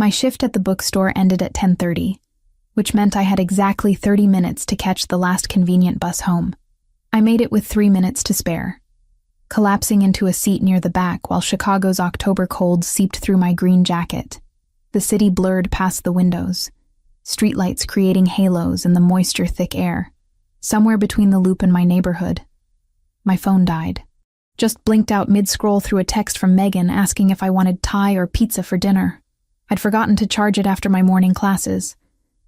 My shift at the bookstore ended at 10:30, which meant I had exactly 30 minutes to catch the last convenient bus home. I made it with 3 minutes to spare, collapsing into a seat near the back while Chicago's October cold seeped through my green jacket. The city blurred past the windows, streetlights creating halos in the moisture-thick air. Somewhere between the loop and my neighborhood, my phone died. Just blinked out mid-scroll through a text from Megan asking if I wanted Thai or pizza for dinner. I'd forgotten to charge it after my morning classes,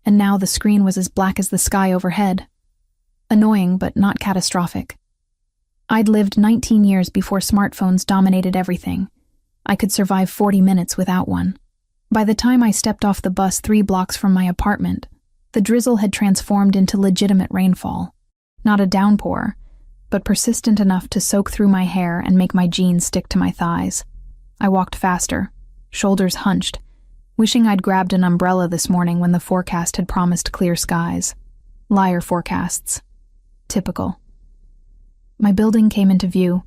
and now the screen was as black as the sky overhead. Annoying, but not catastrophic. I'd lived 19 years before smartphones dominated everything. I could survive 40 minutes without one. By the time I stepped off the bus 3 blocks from my apartment, the drizzle had transformed into legitimate rainfall. Not a downpour, but persistent enough to soak through my hair and make my jeans stick to my thighs. I walked faster, shoulders hunched, wishing I'd grabbed an umbrella this morning when the forecast had promised clear skies. Liar forecasts. Typical. My building came into view,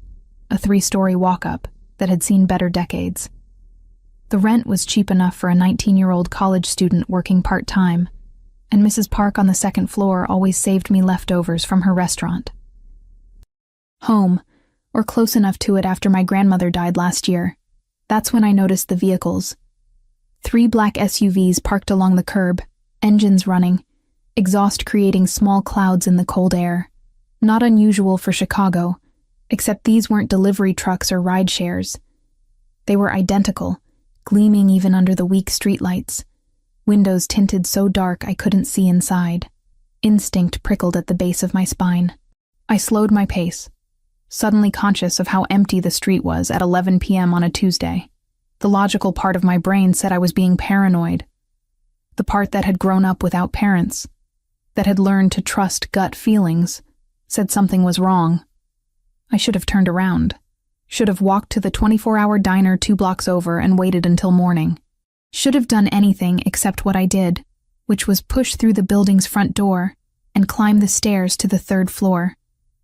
a 3-story walk-up that had seen better decades. The rent was cheap enough for a 19-year-old college student working part-time, and Mrs. Park on the 2nd floor always saved me leftovers from her restaurant. Home, or close enough to it after my grandmother died last year. That's when I noticed the vehicles. 3 black SUVs parked along the curb, engines running, exhaust creating small clouds in the cold air. Not unusual for Chicago, except these weren't delivery trucks or ride shares. They were identical, gleaming even under the weak streetlights. Windows tinted so dark I couldn't see inside. Instinct prickled at the base of my spine. I slowed my pace, suddenly conscious of how empty the street was at 11 p.m. on a Tuesday. The logical part of my brain said I was being paranoid. The part that had grown up without parents, that had learned to trust gut feelings, said something was wrong. I should have turned around. Should have walked to the 24-hour diner 2 blocks over and waited until morning. Should have done anything except what I did, which was push through the building's front door and climb the stairs to the 3rd floor.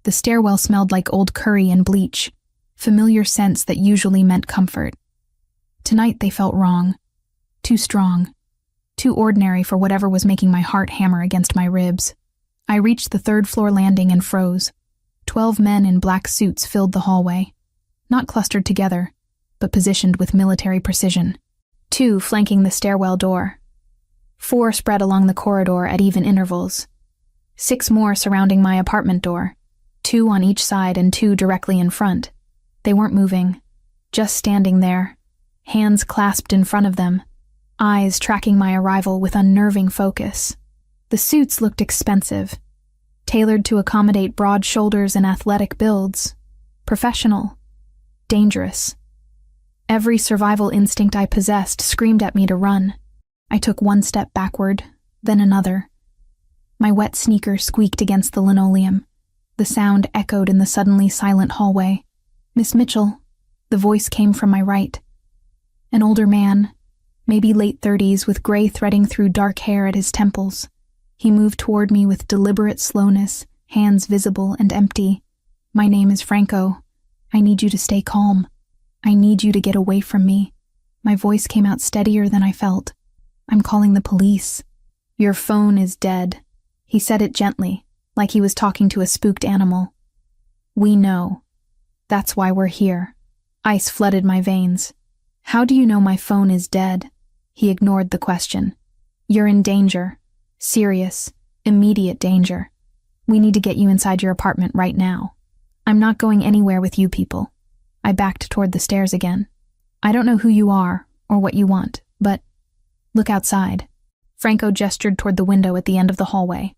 The stairwell smelled like old curry and bleach, familiar scents that usually meant comfort. Tonight they felt wrong, too strong, too ordinary for whatever was making my heart hammer against my ribs. I reached the 3rd floor landing and froze. 12 men in black suits filled the hallway, not clustered together, but positioned with military precision. 2 flanking the stairwell door. 4 spread along the corridor at even intervals. 6 more surrounding my apartment door, 2 on each side and 2 directly in front. They weren't moving, just standing there, hands clasped in front of them, eyes tracking my arrival with unnerving focus. The suits looked expensive, tailored to accommodate broad shoulders and athletic builds, professional, dangerous. Every survival instinct I possessed screamed at me to run. I took 1 step backward, then another. My wet sneaker squeaked against the linoleum. The sound echoed in the suddenly silent hallway. "Miss Mitchell," the voice came from my right. An older man, maybe late 30s, with gray threading through dark hair at his temples. He moved toward me with deliberate slowness, hands visible and empty. "My name is Franco. I need you to stay calm. I need you to get away from me." My voice came out steadier than I felt. "I'm calling the police." "Your phone is dead." He said it gently, like he was talking to a spooked animal. "We know. That's why we're here." Ice flooded my veins. "How do you know my phone is dead?" He ignored the question. "You're in danger. Serious, immediate danger. We need to get you inside your apartment right now." "I'm not going anywhere with you people." I backed toward the stairs again. "I don't know who you are or what you want, but look outside." Franco gestured toward the window at the end of the hallway.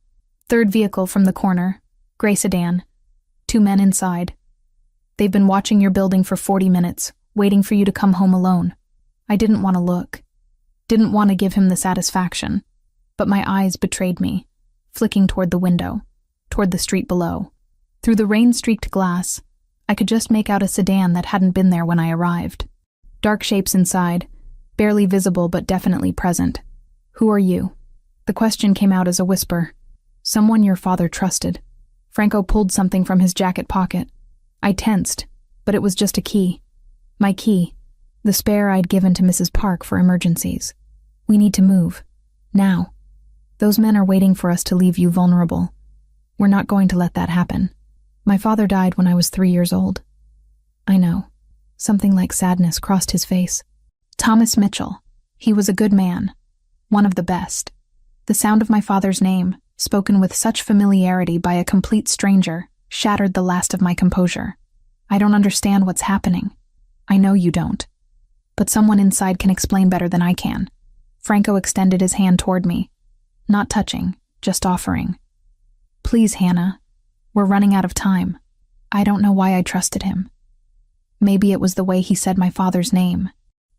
3rd vehicle from the corner, gray sedan. 2 men inside. "They've been watching your building for 40 minutes, waiting for you to come home alone." I didn't want to look. Didn't want to give him the satisfaction. But my eyes betrayed me, flicking toward the window, toward the street below. Through the rain-streaked glass, I could just make out a sedan that hadn't been there when I arrived. Dark shapes inside, barely visible but definitely present. "Who are you?" The question came out as a whisper. "Someone your father trusted." Franco pulled something from his jacket pocket. I tensed, but it was just a key. My key, the spare I'd given to Mrs. Park for emergencies. We need to move. Now. Those men are waiting for us to leave you vulnerable. We're not going to let that happen. My father died when I was 3 years old. I know. Something like sadness crossed his face. Thomas Mitchell. He was a good man. One of the best. The sound of my father's name, spoken with such familiarity by a complete stranger, shattered the last of my composure. I don't understand what's happening. I know you don't. But someone inside can explain better than I can. Franco extended his hand toward me. Not touching, just offering. Please, Hannah. We're running out of time. I don't know why I trusted him. Maybe it was the way he said my father's name.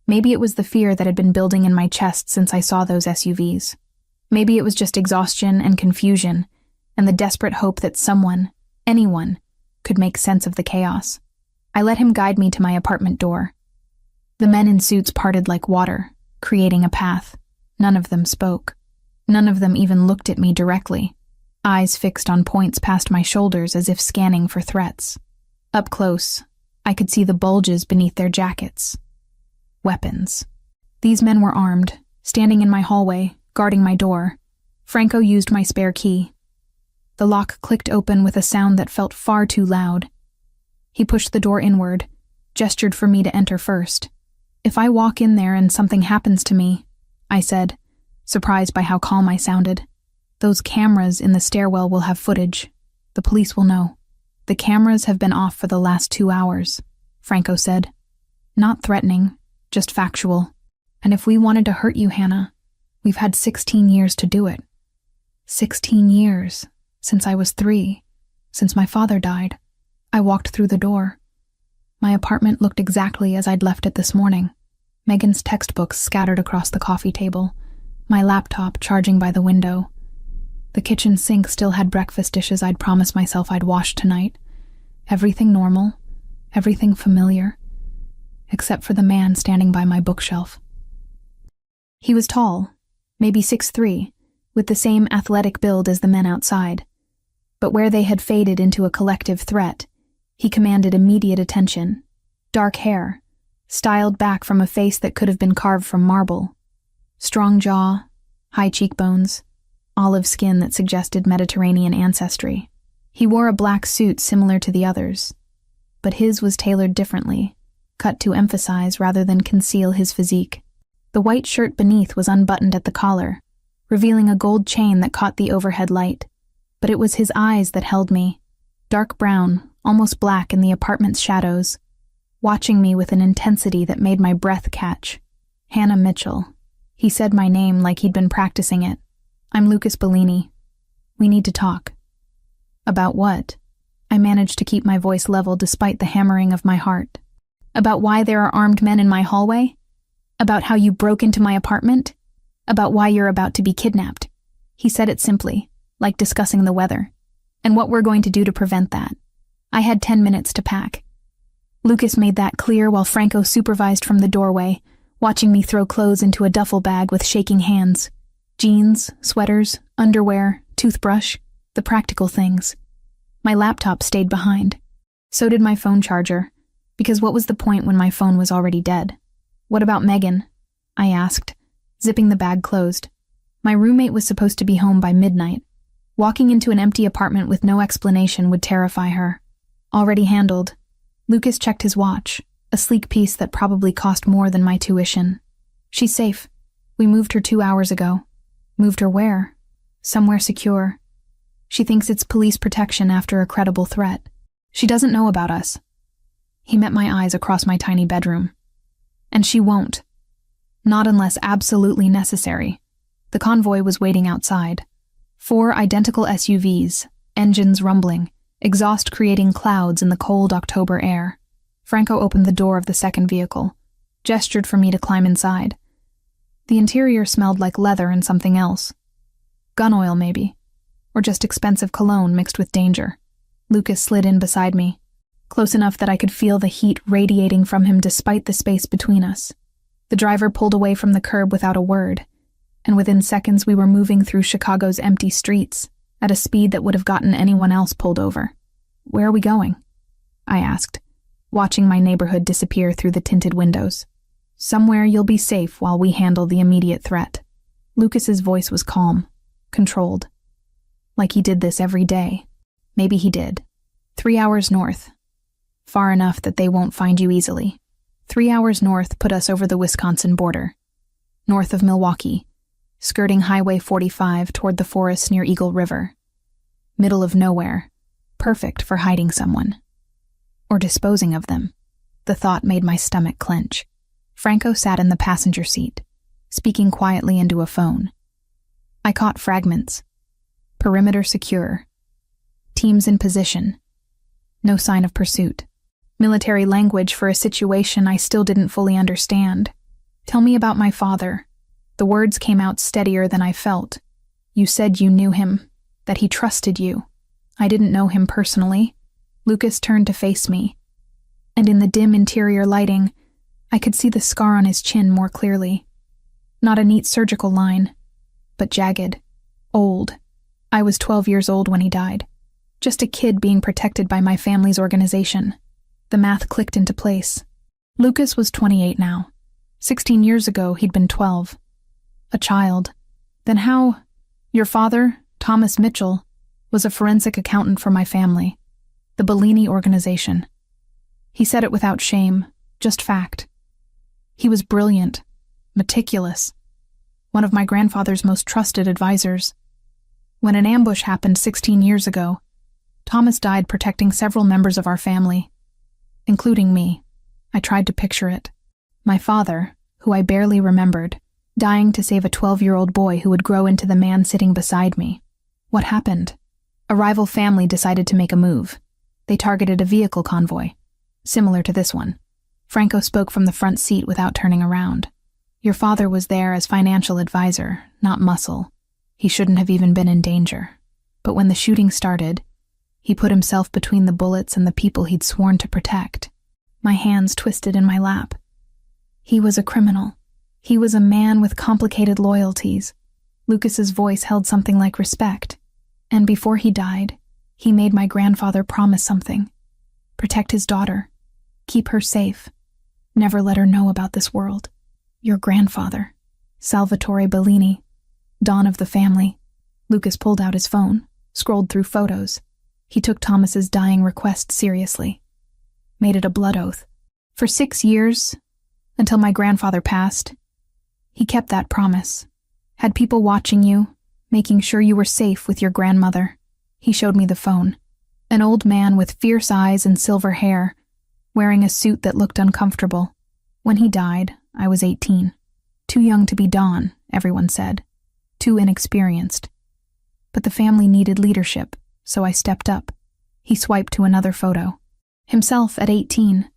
Maybe it was the fear that had been building in my chest since I saw those SUVs. Maybe it was just exhaustion and confusion, and the desperate hope that someone, anyone, could make sense of the chaos. I let him guide me to my apartment door. The men in suits parted like water, creating a path. None of them spoke. None of them even looked at me directly, eyes fixed on points past my shoulders as if scanning for threats. Up close, I could see the bulges beneath their jackets. Weapons. These men were armed, standing in my hallway, guarding my door. Franco used my spare key. The lock clicked open with a sound that felt far too loud. He pushed the door inward, gestured for me to enter first. If I walk in there and something happens to me, I said, surprised by how calm I sounded. Those cameras in the stairwell will have footage. The police will know. The cameras have been off for the last 2 hours, Franco said. Not threatening, just factual. And if we wanted to hurt you, Hannah, we've had 16 years to do it. 16 years, since I was 3, since my father died. I walked through the door. My apartment looked exactly as I'd left it this morning. Megan's textbooks scattered across the coffee table, my laptop charging by the window. The kitchen sink still had breakfast dishes I'd promised myself I'd wash tonight. Everything normal, everything familiar, except for the man standing by my bookshelf. He was tall, maybe 6'3", with the same athletic build as the men outside. But where they had faded into a collective threat, he commanded immediate attention. Dark hair, styled back from a face that could have been carved from marble. Strong jaw, high cheekbones, olive skin that suggested Mediterranean ancestry. He wore a black suit similar to the others, but his was tailored differently, cut to emphasize rather than conceal his physique. The white shirt beneath was unbuttoned at the collar, revealing a gold chain that caught the overhead light. But it was his eyes that held me, dark brown, almost black in the apartment's shadows, watching me with an intensity that made my breath catch. Hannah Mitchell. He said my name like he'd been practicing it. I'm Lucas Bellini. We need to talk. About what? I managed to keep my voice level despite the hammering of my heart. About why there are armed men in my hallway? About how you broke into my apartment? About why you're about to be kidnapped? He said it simply, like discussing the weather, and what we're going to do to prevent that. I had 10 minutes to pack. Lucas made that clear while Franco supervised from the doorway, watching me throw clothes into a duffel bag with shaking hands. Jeans, sweaters, underwear, toothbrush, the practical things. My laptop stayed behind. So did my phone charger, because what was the point when my phone was already dead? What about Megan? I asked, zipping the bag closed. My roommate was supposed to be home by midnight. Walking into an empty apartment with no explanation would terrify her. Already handled. Lucas checked his watch, a sleek piece that probably cost more than my tuition. She's safe. We moved her 2 hours ago. Moved her where? Somewhere secure. She thinks it's police protection after a credible threat. She doesn't know about us. He met my eyes across my tiny bedroom. And she won't. Not unless absolutely necessary. The convoy was waiting outside. 4 identical SUVs, engines rumbling, exhaust creating clouds in the cold October air. Franco opened the door of the second vehicle, gestured for me to climb inside. The interior smelled like leather and something else. Gun oil, maybe. Or just expensive cologne mixed with danger. Lucas slid in beside me, close enough that I could feel the heat radiating from him despite the space between us. The driver pulled away from the curb without a word, and within seconds we were moving through Chicago's empty streets at a speed that would have gotten anyone else pulled over. Where are we going? I asked, watching my neighborhood disappear through the tinted windows. Somewhere you'll be safe while we handle the immediate threat. Lucas's voice was calm, controlled. Like he did this every day. Maybe he did. 3 hours north. Far enough that they won't find you easily. 3 hours north put us over the Wisconsin border. North of Milwaukee, skirting Highway 45 toward the forest near Eagle River. Middle of nowhere. Perfect for hiding someone. Or disposing of them. The thought made my stomach clench. Franco sat in the passenger seat, speaking quietly into a phone. I caught fragments. Perimeter secure. Teams in position. No sign of pursuit. Military language for a situation I still didn't fully understand. Tell me about my father. The words came out steadier than I felt. You said you knew him, that he trusted you. I didn't know him personally. Lucas turned to face me, and in the dim interior lighting, I could see the scar on his chin more clearly. Not a neat surgical line, but jagged, old. I was 12 years old when he died. Just a kid being protected by my family's organization. The math clicked into place. Lucas was 28 now. 16 years ago, he'd been 12. A child. Then how? Your father, Thomas Mitchell, was a forensic accountant for my family. The Bellini organization. He said it without shame, just fact. He was brilliant, meticulous. One of my grandfather's most trusted advisors. When an ambush happened 16 years ago, Thomas died protecting several members of our family, including me. I tried to picture it. My father, who I barely remembered, dying to save a 12-year-old boy who would grow into the man sitting beside me. What happened? A rival family decided to make a move. They targeted a vehicle convoy, similar to this one. Franco spoke from the front seat without turning around. Your father was there as financial advisor, not muscle. He shouldn't have even been in danger. But when the shooting started, he put himself between the bullets and the people he'd sworn to protect. My hands twisted in my lap. He was a criminal. He was a man with complicated loyalties. Lucas's voice held something like respect. And before he died, he made my grandfather promise something. Protect his daughter. Keep her safe. Never let her know about this world. Your grandfather, Salvatore Bellini, Don of the family. Lucas pulled out his phone, scrolled through photos. He took Thomas's dying request seriously. Made it a blood oath. For 6 years, until my grandfather passed, he kept that promise. Had people watching you, making sure you were safe with your grandmother. He showed me the phone. An old man with fierce eyes and silver hair, wearing a suit that looked uncomfortable. When he died, I was 18. Too young to be Don, everyone said. Too inexperienced. But the family needed leadership, so I stepped up. He swiped to another photo. Himself at 18,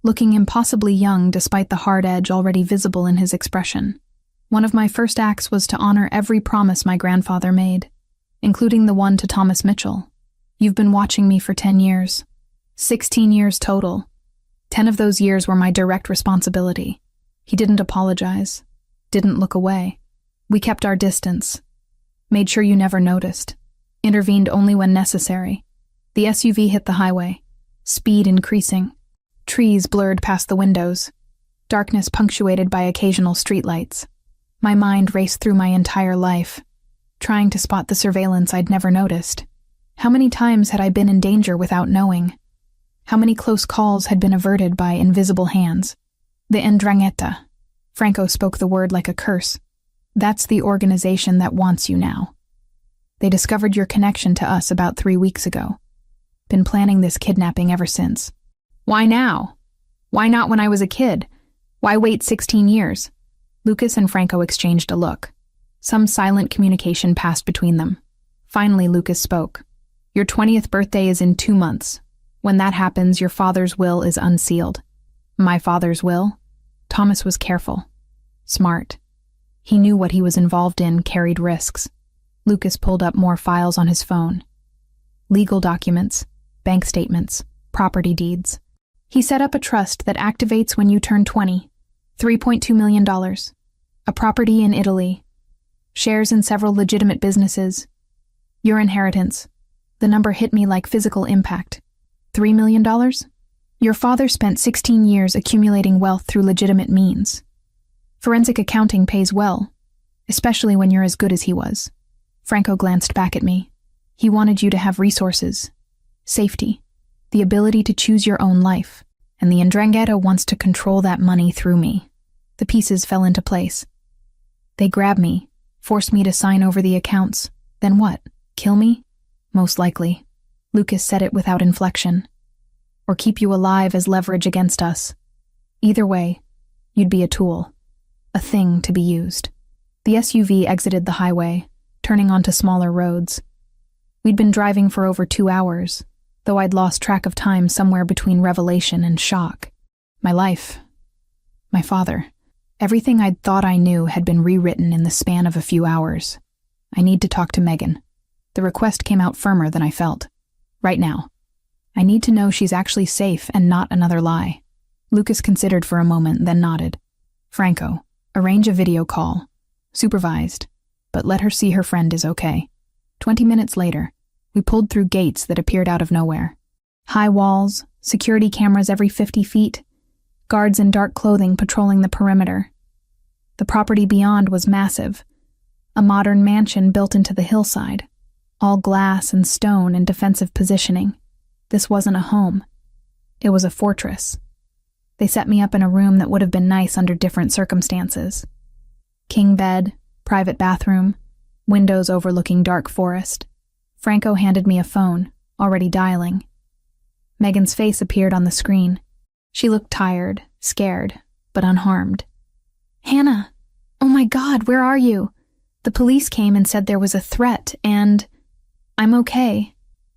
looking impossibly young despite the hard edge already visible in his expression. One of my first acts was to honor every promise my grandfather made, including the one to Thomas Mitchell. You've been watching me for 10 years. 16 years total. 10 of those years were my direct responsibility. He didn't apologize, didn't look away. We kept our distance, made sure you never noticed, intervened only when necessary. The SUV hit the highway, speed increasing. Trees blurred past the windows, darkness punctuated by occasional streetlights. My mind raced through my entire life, trying to spot the surveillance I'd never noticed. How many times had I been in danger without knowing? How many close calls had been averted by invisible hands? The 'Ndrangheta. Franco spoke the word like a curse. That's the organization that wants you now. They discovered your connection to us about 3 weeks ago. Been planning this kidnapping ever since. Why now? Why not when I was a kid? Why wait 16 years? Lucas and Franco exchanged a look. Some silent communication passed between them. Finally, Lucas spoke. Your 20th birthday is in 2 months. When that happens, your father's will is unsealed. My father's will? Thomas was careful. Smart. He knew what he was involved in carried risks. Lucas pulled up more files on his phone. Legal documents, bank statements, property deeds. He set up a trust that activates when you turn 20. $3.2 million. A property in Italy. Shares in several legitimate businesses. Your inheritance. The number hit me like physical impact. $3 million? Your father spent 16 years accumulating wealth through legitimate means. Forensic accounting pays well, especially when you're as good as he was. Franco glanced back at me. He wanted you to have resources, safety, the ability to choose your own life, and the 'Ndrangheta wants to control that money through me. The pieces fell into place. They grabbed me, forced me to sign over the accounts. Then what? Kill me? Most likely. Lucas said it without inflection. Or keep you alive as leverage against us. Either way, you'd be a tool, a thing to be used. The SUV exited the highway, turning onto smaller roads. We'd been driving for over 2 hours, though I'd lost track of time somewhere between revelation and shock. My life, my father, everything I'd thought I knew had been rewritten in the span of a few hours. I need to talk to Megan. The request came out firmer than I felt. Right now. I need to know she's actually safe and not another lie. Lucas considered for a moment, then nodded. Franco, arrange a video call. Supervised, but let her see her friend is okay. 20 minutes later, we pulled through gates that appeared out of nowhere. High walls, security cameras every 50 feet, guards in dark clothing patrolling the perimeter. The property beyond was massive, a modern mansion built into the hillside, all glass and stone and defensive positioning. This wasn't a home. It was a fortress. They set me up in a room that would have been nice under different circumstances. King bed, private bathroom, windows overlooking dark forest. Franco handed me a phone, already dialing. Megan's face appeared on the screen. She looked tired, scared, but unharmed. Hannah! Oh my God, where are you? The police came and said there was a threat, and... I'm okay.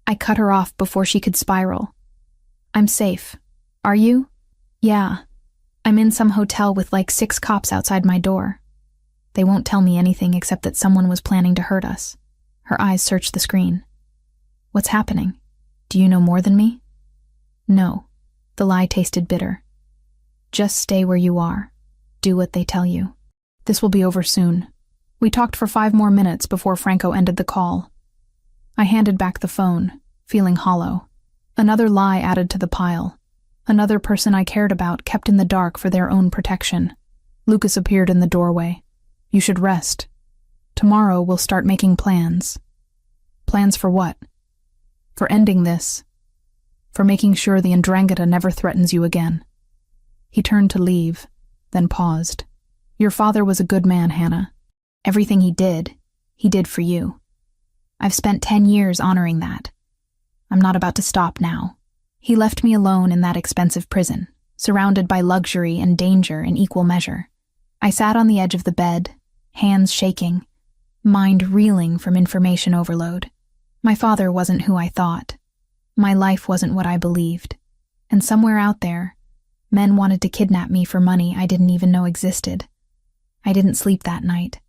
I cut her off before she could spiral. I'm safe. Are you? Yeah. I'm in some hotel with like 6 cops outside my door. They won't tell me anything except that someone was planning to hurt us. Her eyes searched the screen. What's happening? Do you know more than me? No. The lie tasted bitter. Just stay where you are. Do what they tell you. This will be over soon. We talked for 5 more minutes before Franco ended the call. I handed back the phone, feeling hollow. Another lie added to the pile. Another person I cared about kept in the dark for their own protection. Lucas appeared in the doorway. You should rest. Tomorrow we'll start making plans. Plans for what? For ending this. For making sure the 'Ndrangheta never threatens you again. He turned to leave, then paused. Your father was a good man, Hannah. Everything he did for you. I've spent 10 years honoring that. I'm not about to stop now. He left me alone in that expensive prison, surrounded by luxury and danger in equal measure. I sat on the edge of the bed, hands shaking, mind reeling from information overload. My father wasn't who I thought. My life wasn't what I believed. And somewhere out there, men wanted to kidnap me for money I didn't even know existed. I didn't sleep that night.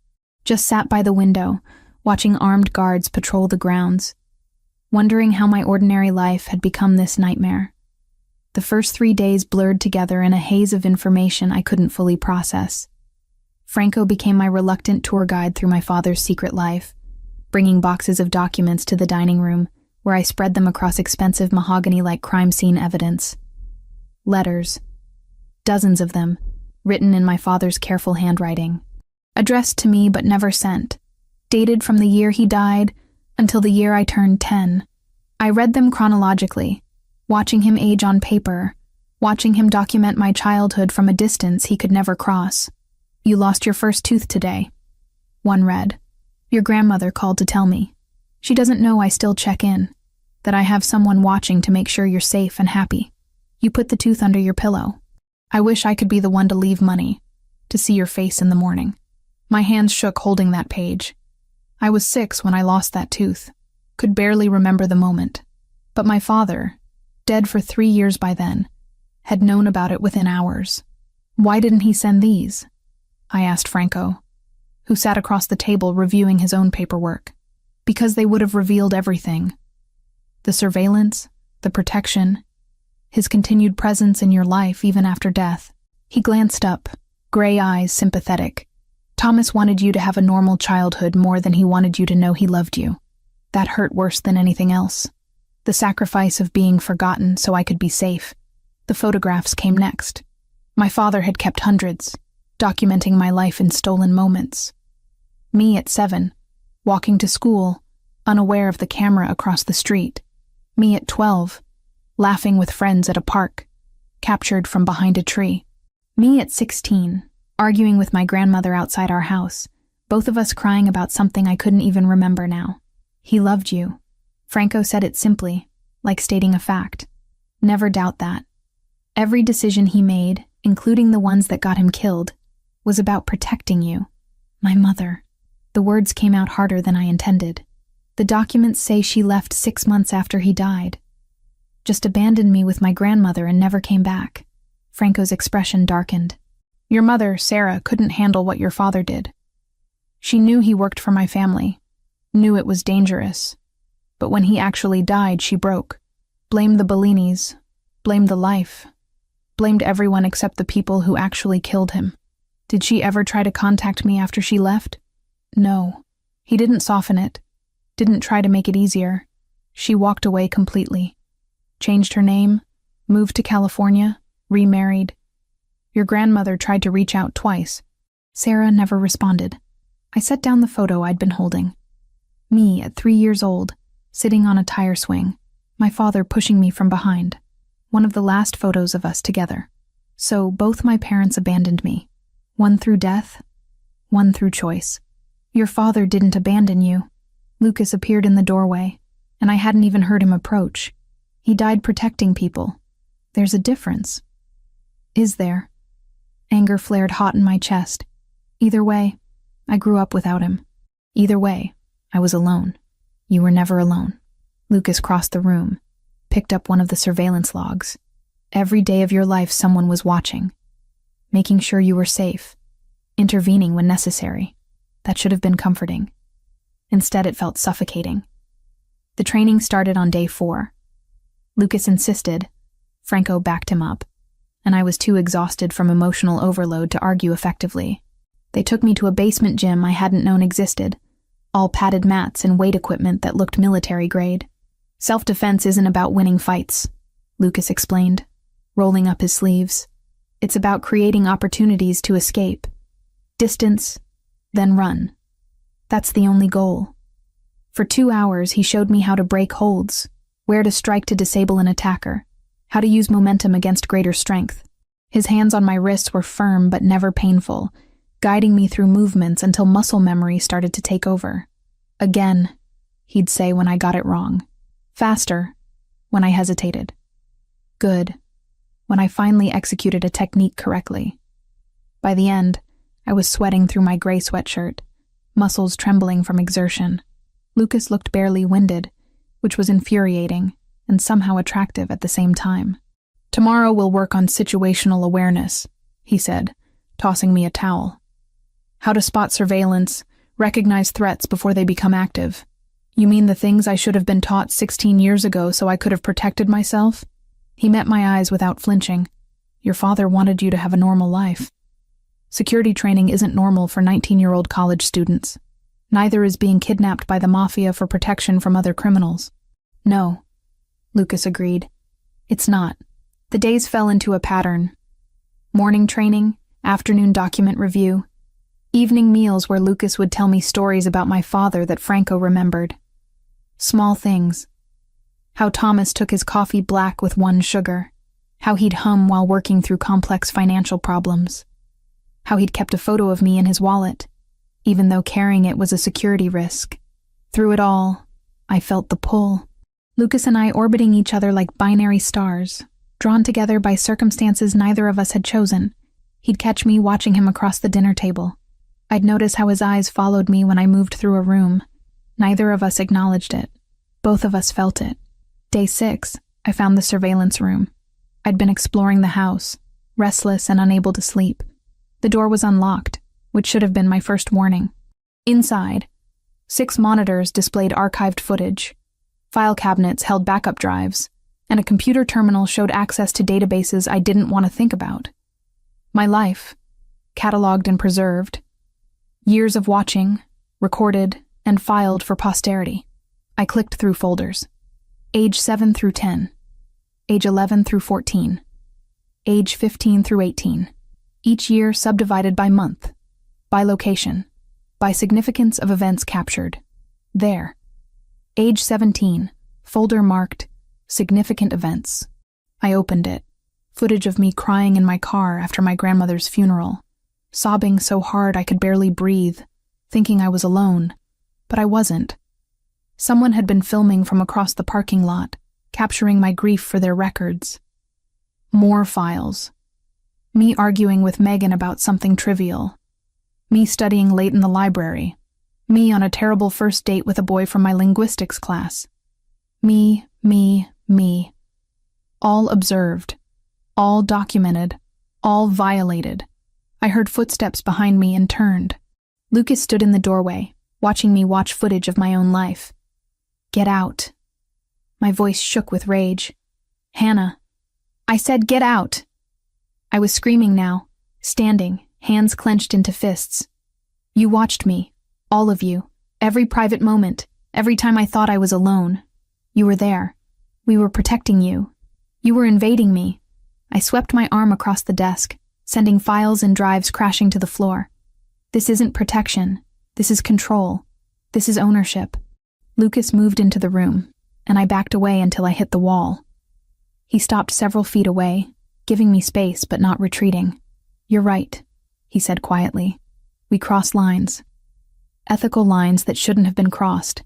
Just sat by the window, watching armed guards patrol the grounds, wondering how my ordinary life had become this nightmare. The first 3 days blurred together in a haze of information I couldn't fully process. Franco became my reluctant tour guide through my father's secret life, bringing boxes of documents to the dining room, where I spread them across expensive mahogany-like crime scene evidence. Letters. Dozens of them, written in my father's careful handwriting. Addressed to me but never sent. Dated from the year he died until the year I turned 10. I read them chronologically, watching him age on paper, watching him document my childhood from a distance he could never cross. You lost your first tooth today. One read. Your grandmother called to tell me. She doesn't know I still check in, that I have someone watching to make sure you're safe and happy. You put the tooth under your pillow. I wish I could be the one to leave money, to see your face in the morning. My hands shook holding that page. I was 6 when I lost that tooth, could barely remember the moment. But my father, dead for 3 years by then, had known about it within hours. Why didn't he send these? I asked Franco, who sat across the table reviewing his own paperwork. Because they would have revealed everything. The surveillance, the protection, his continued presence in your life even after death. He glanced up, gray eyes sympathetic. Thomas wanted you to have a normal childhood more than he wanted you to know he loved you. That hurt worse than anything else. The sacrifice of being forgotten so I could be safe. The photographs came next. My father had kept hundreds. documenting my life in stolen moments. Me at 7, walking to school, unaware of the camera across the street. Me at 12, laughing with friends at a park, captured from behind a tree. Me at 16, arguing with my grandmother outside our house, both of us crying about something I couldn't even remember now. He loved you. Franco said it simply, like stating a fact. Never doubt that. Every decision he made, including the ones that got him killed, was about protecting you. My mother. The words came out harder than I intended. The documents say she left 6 months after he died. Just abandoned me with my grandmother and never came back. Franco's expression darkened. Your mother, Sarah, couldn't handle what your father did. She knew he worked for my family, knew it was dangerous. But when he actually died, she broke. Blamed the Bellinis, blamed the life, blamed everyone except the people who actually killed him. Did she ever try to contact me after she left? No. He didn't soften it, didn't try to make it easier. She walked away completely. Changed her name, moved to California, remarried. Your grandmother tried to reach out twice. Sarah never responded. I set down the photo I'd been holding. Me at 3 years old, sitting on a tire swing, my father pushing me from behind. One of the last photos of us together. So both my parents abandoned me. One through death, one through choice. Your father didn't abandon you. Lucas appeared in the doorway, and I hadn't even heard him approach. He died protecting people. There's a difference. Is there? Anger flared hot in my chest. Either way, I grew up without him. Either way, I was alone. You were never alone. Lucas crossed the room, picked up one of the surveillance logs. Every day of your life someone was watching, making sure you were safe, intervening when necessary. That should have been comforting. Instead, it felt suffocating. The training started on day 4. Lucas insisted. Franco backed him up, and I was too exhausted from emotional overload to argue effectively. They took me to a basement gym I hadn't known existed, all padded mats and weight equipment that looked military grade. Self-defense isn't about winning fights, Lucas explained, rolling up his sleeves. It's about creating opportunities to escape. Distance, then run. That's the only goal. For 2 hours, he showed me how to break holds, where to strike to disable an attacker, how to use momentum against greater strength. His hands on my wrists were firm but never painful, guiding me through movements until muscle memory started to take over. Again, he'd say when I got it wrong. Faster, when I hesitated. Good, when I finally executed a technique correctly. By the end, I was sweating through my gray sweatshirt, muscles trembling from exertion. Lucas looked barely winded, which was infuriating and somehow attractive at the same time. Tomorrow we'll work on situational awareness, he said, tossing me a towel. How to spot surveillance, recognize threats before they become active. You mean the things I should have been taught 16 years ago so I could have protected myself? He met my eyes without flinching. Your father wanted you to have a normal life. Security training isn't normal for 19-year-old college students. Neither is being kidnapped by the Mafia for protection from other criminals. No, Lucas agreed. It's not. The days fell into a pattern. Morning training, afternoon document review, evening meals where Lucas would tell me stories about my father that Franco remembered. Small things. How Thomas took his coffee black with 1 sugar. How he'd hum while working through complex financial problems. How he'd kept a photo of me in his wallet, even though carrying it was a security risk. Through it all, I felt the pull. Lucas and I orbiting each other like binary stars, drawn together by circumstances neither of us had chosen. He'd catch me watching him across the dinner table. I'd notice how his eyes followed me when I moved through a room. Neither of us acknowledged it. Both of us felt it. Day 6, I found the surveillance room. I'd been exploring the house, restless and unable to sleep. The door was unlocked, which should have been my first warning. Inside, 6 monitors displayed archived footage. File cabinets held backup drives, and a computer terminal showed access to databases I didn't want to think about. My life, cataloged and preserved. Years of watching, recorded, and filed for posterity. I clicked through folders. Age 7 through 10. Age 11 through 14. Age 15 through 18. each year subdivided by month, by location, by significance of events captured. There. Age 17, folder marked, significant events. I opened it. Footage of me crying in my car after my grandmother's funeral, sobbing so hard I could barely breathe, thinking I was alone, but I wasn't. Someone had been filming from across the parking lot, capturing my grief for their records. More files. Me arguing with Megan about something trivial. Me studying late in the library. Me on a terrible first date with a boy from my linguistics class. Me. All observed. All documented. All violated. I heard footsteps behind me and turned. Lucas stood in the doorway, watching me watch footage of my own life. Get out. My voice shook with rage. Hannah. I said get out. I was screaming now, standing, hands clenched into fists. You watched me, all of you, every private moment, every time I thought I was alone. You were there. We were protecting you. You were invading me. I swept my arm across the desk, sending files and drives crashing to the floor. This isn't protection. This is control. This is ownership. Lucas moved into the room, and I backed away until I hit the wall. He stopped several feet away, giving me space but not retreating. You're right, he said quietly. We crossed lines. Ethical lines that shouldn't have been crossed.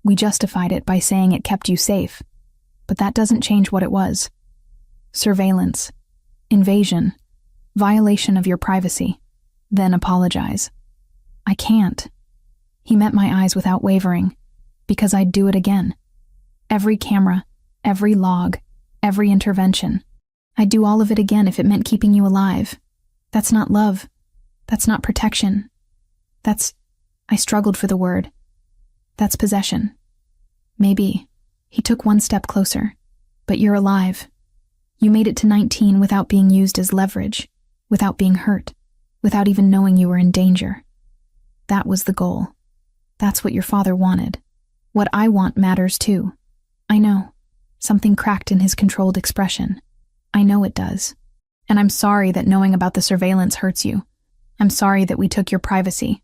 We justified it by saying it kept you safe. But that doesn't change what it was. Surveillance. Invasion. Violation of your privacy. Then apologize. I can't. He met my eyes without wavering, because I'd do it again. Every camera, every log, every intervention. I'd do all of it again if it meant keeping you alive. That's not love. That's not protection. I struggled for the word. That's possession. Maybe. He took one step closer. But you're alive. You made it to 19 without being used as leverage, without being hurt, without even knowing you were in danger. That was the goal. That's what your father wanted. What I want matters too. I know. Something cracked in his controlled expression. I know it does. And I'm sorry that knowing about the surveillance hurts you. I'm sorry that we took your privacy.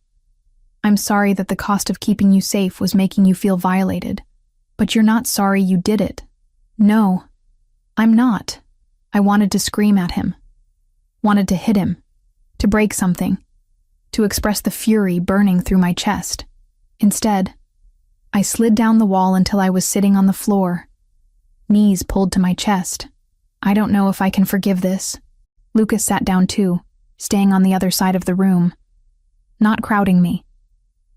I'm sorry that the cost of keeping you safe was making you feel violated. But you're not sorry you did it. No, I'm not. I wanted to scream at him. Wanted to hit him. To break something. To express the fury burning through my chest. Instead, I slid down the wall until I was sitting on the floor. Knees pulled to my chest. I don't know if I can forgive this. Lucas sat down too, staying on the other side of the room. Not crowding me.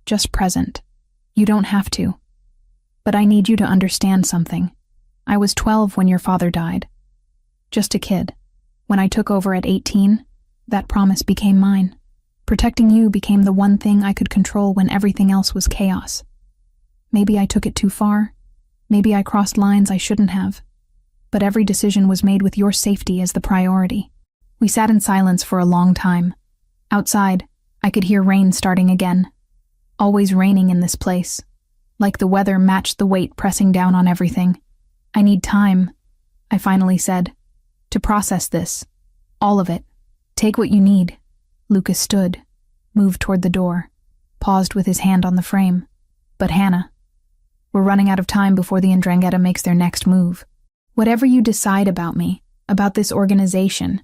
Just present. You don't have to. But I need you to understand something. I was 12 when your father died. Just a kid. When I took over at 18, that promise became mine. Protecting you became the one thing I could control when everything else was chaos. Maybe I took it too far. Maybe I crossed lines I shouldn't have. But every decision was made with your safety as the priority. We sat in silence for a long time. Outside, I could hear rain starting again. Always raining in this place. Like the weather matched the weight pressing down on everything. I need time, I finally said, to process this. All of it. Take what you need. Lucas stood, moved toward the door, paused with his hand on the frame. But Hannah, we're running out of time before the Ndrangheta makes their next move. Whatever you decide about me, about this organization,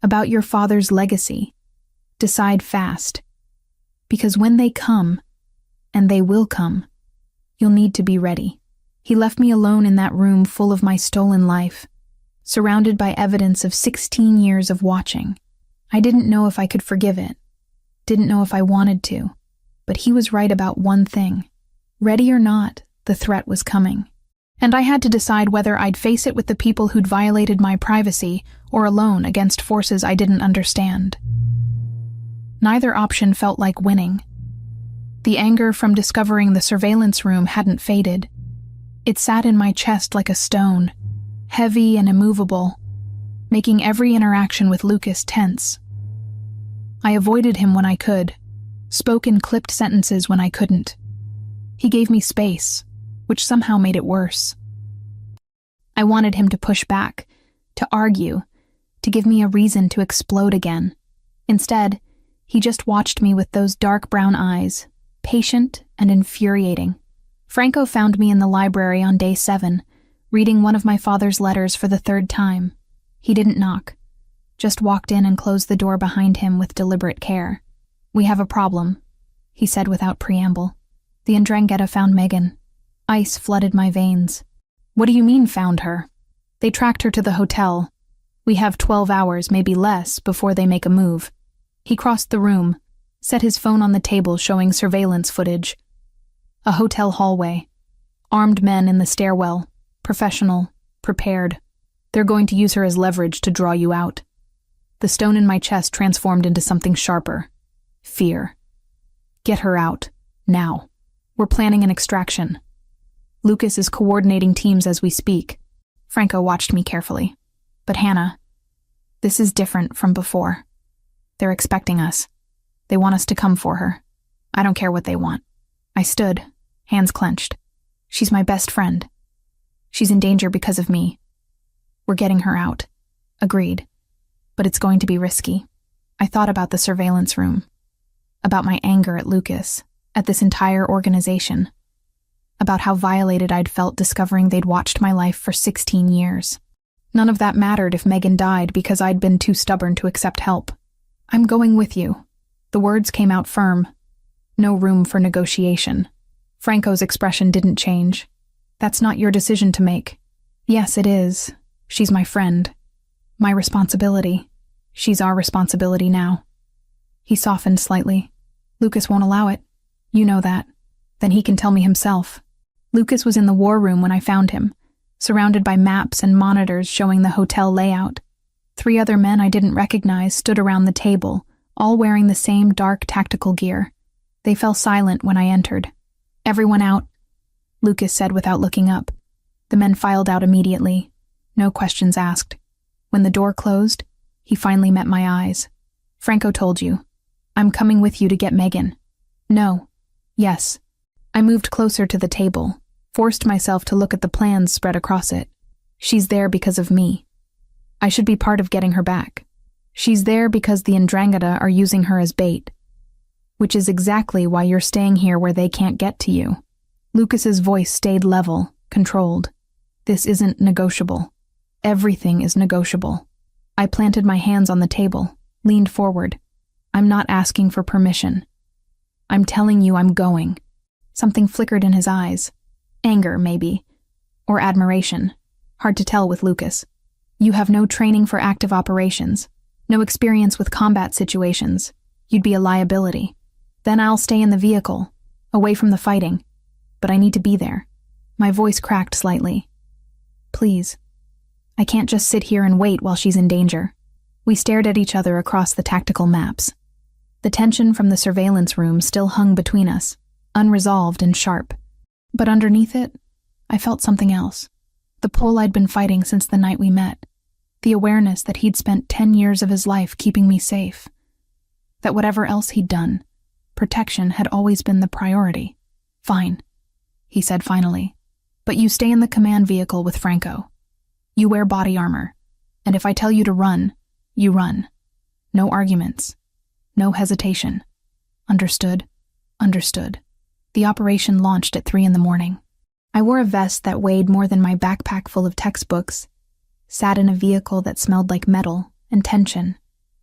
about your father's legacy, decide fast. Because when they come, and they will come, you'll need to be ready. He left me alone in that room full of my stolen life, surrounded by evidence of 16 years of watching. I didn't know if I could forgive it, didn't know if I wanted to, but he was right about one thing. Ready or not, the threat was coming. And I had to decide whether I'd face it with the people who'd violated my privacy or alone against forces I didn't understand. Neither option felt like winning. The anger from discovering the surveillance room hadn't faded. It sat in my chest like a stone, heavy and immovable, making every interaction with Lucas tense. I avoided him when I could, spoke in clipped sentences when I couldn't. He gave me space, which somehow made it worse. I wanted him to push back, to argue, to give me a reason to explode again. Instead, he just watched me with those dark brown eyes, patient and infuriating. Franco found me in the library on day 7, reading one of my father's letters for the 3rd time. He didn't knock, just walked in and closed the door behind him with deliberate care. "We have a problem," he said without preamble. "The Ndrangheta found Megan." Ice flooded my veins. "What do you mean, found her?" "They tracked her to the hotel. We have 12 hours, maybe less, before they make a move." He crossed the room, set his phone on the table showing surveillance footage. A hotel hallway. Armed men in the stairwell. Professional. Prepared. "They're going to use her as leverage to draw you out." The stone in my chest transformed into something sharper. Fear. "Get her out. Now. We're planning an extraction." "Lucas is coordinating teams as we speak." Franco watched me carefully. "But Hannah, this is different from before. They're expecting us. They want us to come for her. I don't care what they want." I stood, hands clenched. "She's my best friend. She's in danger because of me. We're getting her out." "Agreed. But it's going to be risky." I thought about the surveillance room, about my anger at Lucas, at this entire organization, about how violated I'd felt discovering they'd watched my life for 16 years. None of that mattered if Megan died because I'd been too stubborn to accept help. "I'm going with you." The words came out firm. No room for negotiation. Franco's expression didn't change. "That's not your decision to make." "Yes, it is. She's my friend. My responsibility. She's our responsibility now." He softened slightly. "Lucas won't allow it. You know that. Then he can tell me himself." Lucas was in the war room when I found him, surrounded by maps and monitors showing the hotel layout. 3 other men I didn't recognize stood around the table, all wearing the same dark tactical gear. They fell silent when I entered. "Everyone out," Lucas said without looking up. The men filed out immediately. No questions asked. When the door closed, he finally met my eyes. "Franco told you. I'm coming with you to get Megan." "No." "Yes." I moved closer to the table, forced myself to look at the plans spread across it. "She's there because of me. I should be part of getting her back. She's there because the Ndrangheta are using her as bait. Which is exactly why you're staying here where they can't get to you." Lucas's voice stayed level, controlled. "This isn't negotiable. Everything is negotiable." I planted my hands on the table, leaned forward. "I'm not asking for permission. I'm telling you I'm going." Something flickered in his eyes. Anger, maybe. Or admiration. Hard to tell with Lucas. "You have no training for active operations. No experience with combat situations. You'd be a liability. Then I'll stay in the vehicle, away from the fighting. But I need to be there." My voice cracked slightly. "Please. I can't just sit here and wait while she's in danger." We stared at each other across the tactical maps. The tension from the surveillance room still hung between us, unresolved and sharp. But underneath it, I felt something else. The pull I'd been fighting since the night we met. The awareness that he'd spent 10 years of his life keeping me safe. That whatever else he'd done, protection had always been the priority. "Fine," he said finally. "But you stay in the command vehicle with Franco. You wear body armor. And if I tell you to run, you run. No arguments. No hesitation. Understood? Understood." The operation launched at 3 a.m. I wore a vest that weighed more than my backpack full of textbooks, sat in a vehicle that smelled like metal and tension.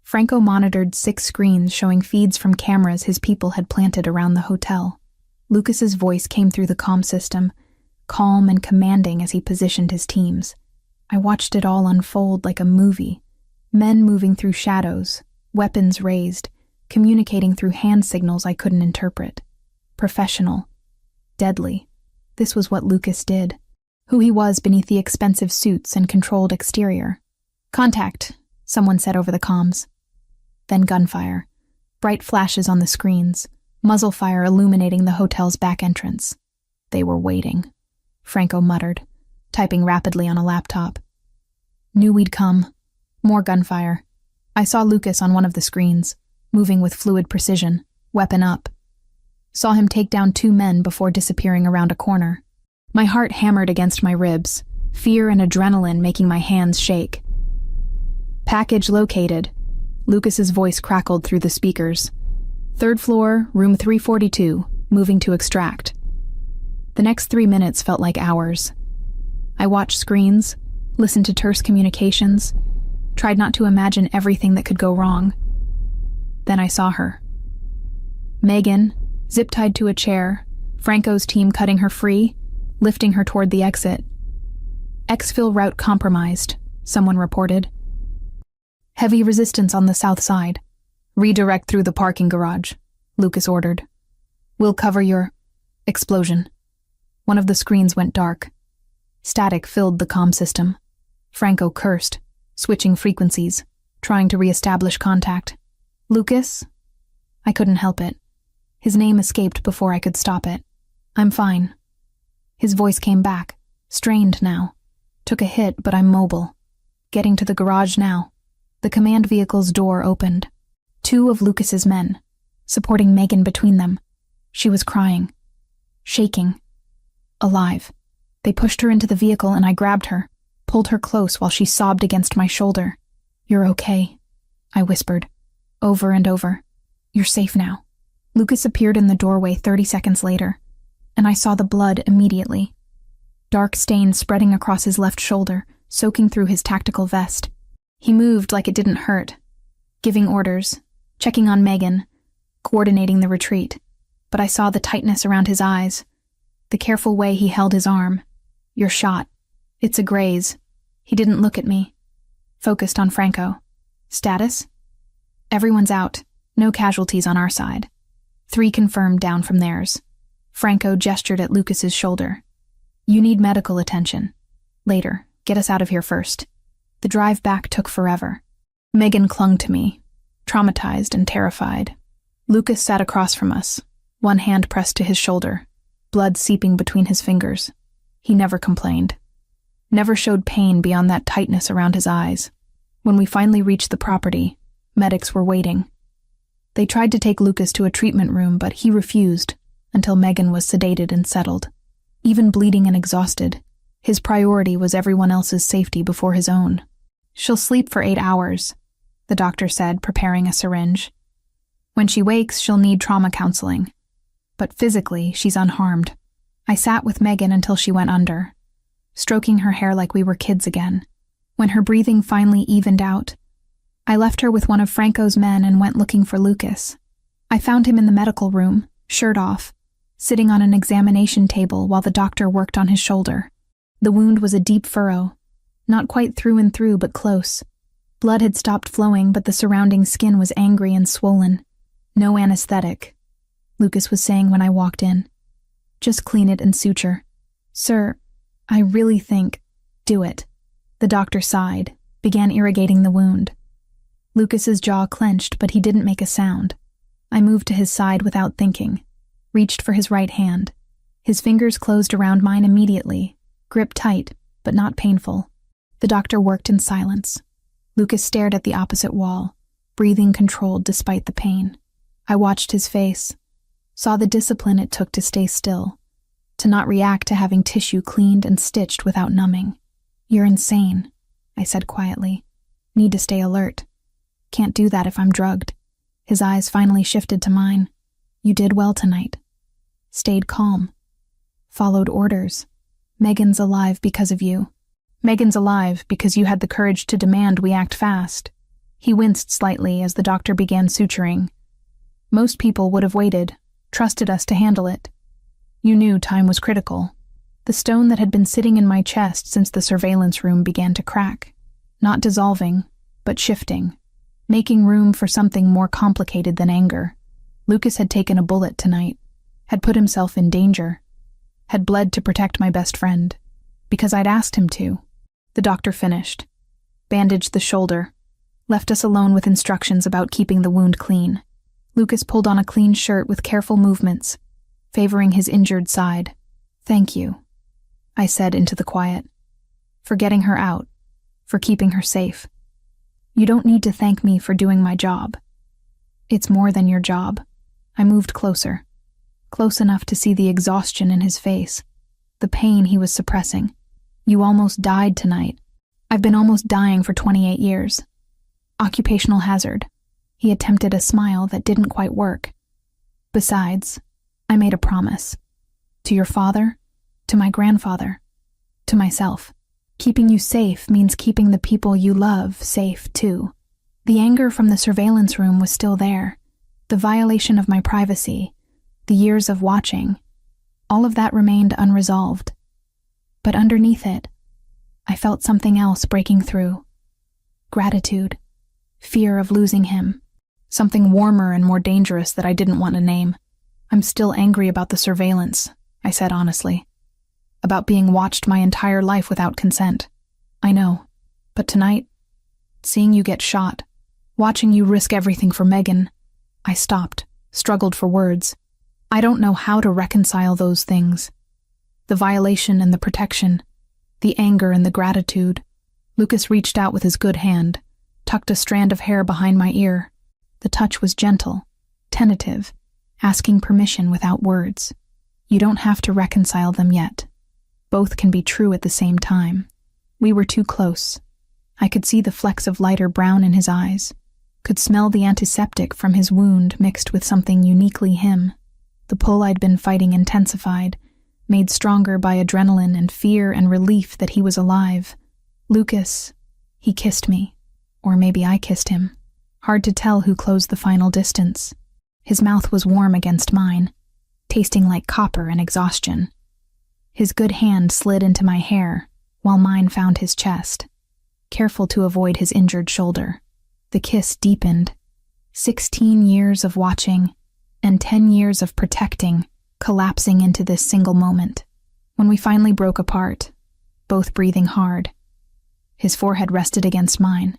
Franco monitored 6 screens showing feeds from cameras his people had planted around the hotel. Lucas's voice came through the comm system, calm and commanding as he positioned his teams. I watched it all unfold like a movie. Men moving through shadows, weapons raised, communicating through hand signals I couldn't interpret. Professional. Deadly. This was what Lucas did. Who he was beneath the expensive suits and controlled exterior. "Contact," someone said over the comms. Then gunfire. Bright flashes on the screens, muzzle fire illuminating the hotel's back entrance. They were waiting. Franco muttered, typing rapidly on a laptop. "Knew we'd come." More gunfire. I saw Lucas on one of the screens, moving with fluid precision, weapon up. Saw him take down 2 men before disappearing around a corner. My heart hammered against my ribs, fear and adrenaline making my hands shake. "Package located. Lucas's voice crackled through the speakers. "Third floor, room 342, moving to extract." The next 3 minutes felt like hours. I watched screens, listened to terse communications, tried not to imagine everything that could go wrong. Then I saw her. Megan, zip-tied to a chair, Franco's team cutting her free, lifting her toward the exit. Exfil route compromised, someone reported. "Heavy resistance on the south side. Redirect through the parking garage," Lucas ordered. "We'll cover your..." Explosion. One of the screens went dark. Static filled the comm system. Franco cursed, switching frequencies, trying to re-establish contact. "Lucas?" I couldn't help it. His name escaped before I could stop it. "I'm fine." His voice came back, strained now. "Took a hit, but I'm mobile. Getting to the garage now." The command vehicle's door opened. 2 of Lucas's men, supporting Megan between them. She was crying, shaking, alive. They pushed her into the vehicle and I grabbed her, pulled her close while she sobbed against my shoulder. "You're okay," I whispered, over and over. "You're safe now." Lucas appeared in the doorway 30 seconds later, and I saw the blood immediately. Dark stains spreading across his left shoulder, soaking through his tactical vest. He moved like it didn't hurt, giving orders, checking on Megan, coordinating the retreat. But I saw the tightness around his eyes, the careful way he held his arm. "You're shot. It's a graze." He didn't look at me. Focused on Franco. "Status?" "Everyone's out. No casualties on our side." 3 confirmed down from theirs. Franco gestured at Lucas's shoulder. "You need medical attention. Later. Get us out of here first." The drive back took forever. Megan clung to me, traumatized and terrified. Lucas sat across from us, one hand pressed to his shoulder, blood seeping between his fingers. He never complained. Never showed pain beyond that tightness around his eyes. When we finally reached the property, medics were waiting. They tried to take Lucas to a treatment room, but he refused until Megan was sedated and settled. Even bleeding and exhausted, his priority was everyone else's safety before his own. "She'll sleep for 8 hours, the doctor said, preparing a syringe. "When she wakes, she'll need trauma counseling. But physically, she's unharmed." I sat with Megan until she went under, stroking her hair like we were kids again. When her breathing finally evened out, I left her with one of Franco's men and went looking for Lucas. I found him in the medical room, shirt off, sitting on an examination table while the doctor worked on his shoulder. The wound was a deep furrow, not quite through and through, but close. Blood had stopped flowing, but the surrounding skin was angry and swollen. "No anesthetic," Lucas was saying when I walked in. "Just clean it and suture." "Sir, I really think..." "Do it." The doctor sighed, began irrigating the wound. Lucas's jaw clenched, but he didn't make a sound. I moved to his side without thinking, reached for his right hand. His fingers closed around mine immediately, grip tight, but not painful. The doctor worked in silence. Lucas stared at the opposite wall, breathing controlled despite the pain. I watched his face, saw the discipline it took to stay still, to not react to having tissue cleaned and stitched without numbing. "You're insane," I said quietly. "Need to stay alert. Can't do that if I'm drugged." His eyes finally shifted to mine. "You did well tonight. Stayed calm. Followed orders. Megan's alive because of you. Megan's alive because you had the courage to demand we act fast." He winced slightly as the doctor began suturing. "Most people would have waited, trusted us to handle it. You knew time was critical." The stone that had been sitting in my chest since the surveillance room began to crack, not dissolving, but shifting, making room for something more complicated than anger. Lucas had taken a bullet tonight, had put himself in danger, had bled to protect my best friend, because I'd asked him to. The doctor finished, bandaged the shoulder, left us alone with instructions about keeping the wound clean. Lucas pulled on a clean shirt with careful movements, favoring his injured side. "Thank you," I said into the quiet, "for getting her out, for keeping her safe. You don't need to thank me for doing my job. It's more than your job." I moved closer, close enough to see the exhaustion in his face, the pain he was suppressing. "You almost died tonight. I've been almost dying for 28 years. Occupational hazard. He attempted a smile that didn't quite work. Besides, I made a promise. To your father, to my grandfather, to myself. Keeping you safe means keeping the people you love safe, too. The anger from the surveillance room was still there. The violation of my privacy, the years of watching, all of that remained unresolved. But underneath it, I felt something else breaking through. Gratitude, fear of losing him, something warmer and more dangerous that I didn't want to name. I'm still angry about the surveillance, I said honestly. About being watched my entire life without consent. I know, but tonight, seeing you get shot, watching you risk everything for Megan, I stopped, struggled for words. I don't know how to reconcile those things. The violation and the protection, the anger and the gratitude. Lucas reached out with his good hand, tucked a strand of hair behind my ear. The touch was gentle, tentative, asking permission without words. You don't have to reconcile them yet. Both can be true at the same time. We were too close. I could see the flecks of lighter brown in his eyes, could smell the antiseptic from his wound mixed with something uniquely him. The pull I'd been fighting intensified, made stronger by adrenaline and fear and relief that he was alive. Lucas, he kissed me. Or maybe I kissed him. Hard to tell who closed the final distance. His mouth was warm against mine, tasting like copper and exhaustion. His good hand slid into my hair, while mine found his chest, careful to avoid his injured shoulder. The kiss deepened. 16 years of watching, and 10 years of protecting, collapsing into this single moment. When we finally broke apart, both breathing hard, his forehead rested against mine.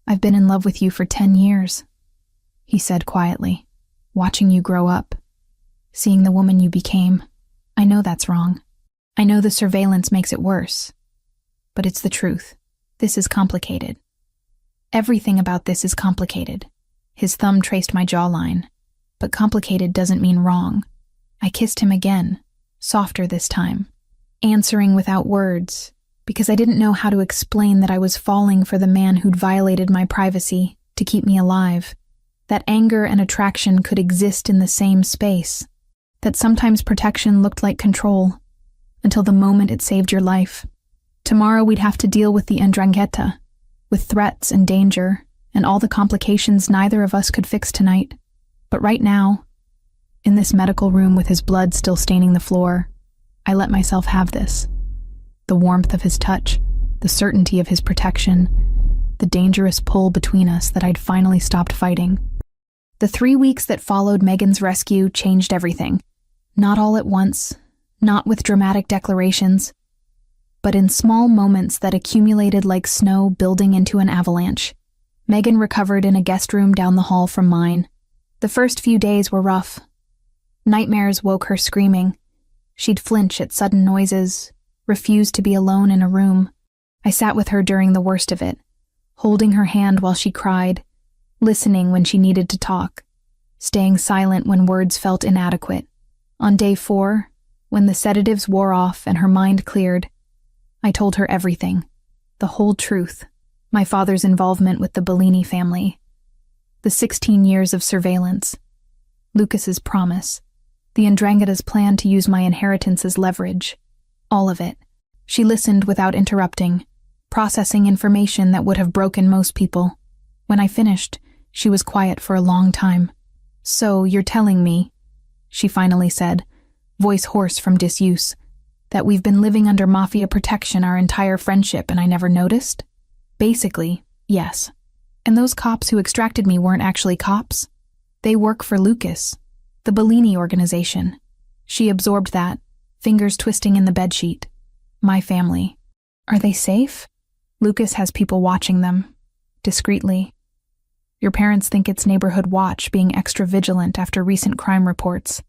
I've been in love with you for 10 years, he said quietly. Watching you grow up, seeing the woman you became. I know that's wrong. I know the surveillance makes it worse. But it's the truth. This is complicated. Everything about this is complicated. His thumb traced my jawline. But complicated doesn't mean wrong. I kissed him again, softer this time, answering without words, because I didn't know how to explain that I was falling for the man who'd violated my privacy to keep me alive. That anger and attraction could exist in the same space. That sometimes protection looked like control, until the moment it saved your life. Tomorrow we'd have to deal with the 'ndrangheta, with threats and danger, and all the complications neither of us could fix tonight. But right now, in this medical room with his blood still staining the floor, I let myself have this. The warmth of his touch, the certainty of his protection, the dangerous pull between us that I'd finally stopped fighting. The 3 weeks that followed Megan's rescue changed everything. Not all at once, not with dramatic declarations, but in small moments that accumulated like snow building into an avalanche. Megan recovered in a guest room down the hall from mine. The first few days were rough. Nightmares woke her screaming. She'd flinch at sudden noises, refuse to be alone in a room. I sat with her during the worst of it, holding her hand while she cried, listening when she needed to talk, staying silent when words felt inadequate. On day 4, when the sedatives wore off and her mind cleared, I told her everything, the whole truth, my father's involvement with the Bellini family, the 16 years of surveillance, Lucas's promise, the 'Ndrangheta's plan to use my inheritance as leverage, all of it. She listened without interrupting, processing information that would have broken most people. When I finished, she was quiet for a long time. "So you're telling me," she finally said, voice hoarse from disuse, "that we've been living under Mafia protection our entire friendship and I never noticed?" Basically, yes. And those cops who extracted me weren't actually cops. They work for Lucas, the Bellini organization. She absorbed that, fingers twisting in the bedsheet. My family. Are they safe? Lucas has people watching them, discreetly. Your parents think it's neighborhood watch, being extra vigilant after recent crime reports.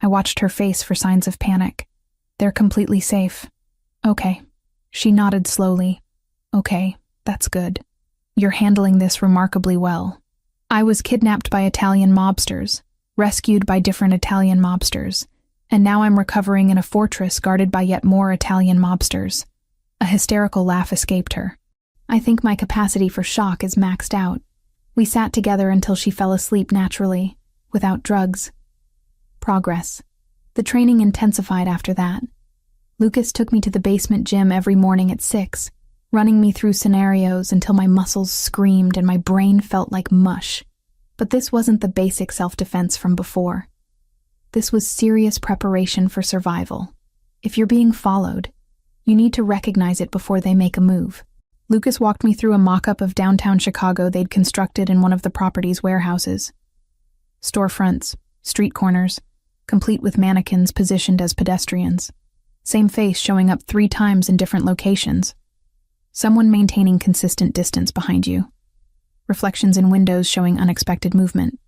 I watched her face for signs of panic. They're completely safe. Okay. She nodded slowly. Okay, that's good. You're handling this remarkably well. I was kidnapped by Italian mobsters, rescued by different Italian mobsters, and now I'm recovering in a fortress guarded by yet more Italian mobsters. A hysterical laugh escaped her. I think my capacity for shock is maxed out. We sat together until she fell asleep naturally, without drugs. Progress. The training intensified after that. Lucas took me to the basement gym every morning at 6, running me through scenarios until my muscles screamed and my brain felt like mush. But this wasn't the basic self-defense from before. This was serious preparation for survival. If you're being followed, you need to recognize it before they make a move. Lucas walked me through a mock-up of downtown Chicago they'd constructed in one of the property's warehouses. Storefronts, street corners, complete with mannequins positioned as pedestrians. Same face showing up 3 times in different locations. Someone maintaining consistent distance behind you. Reflections in windows showing unexpected movement.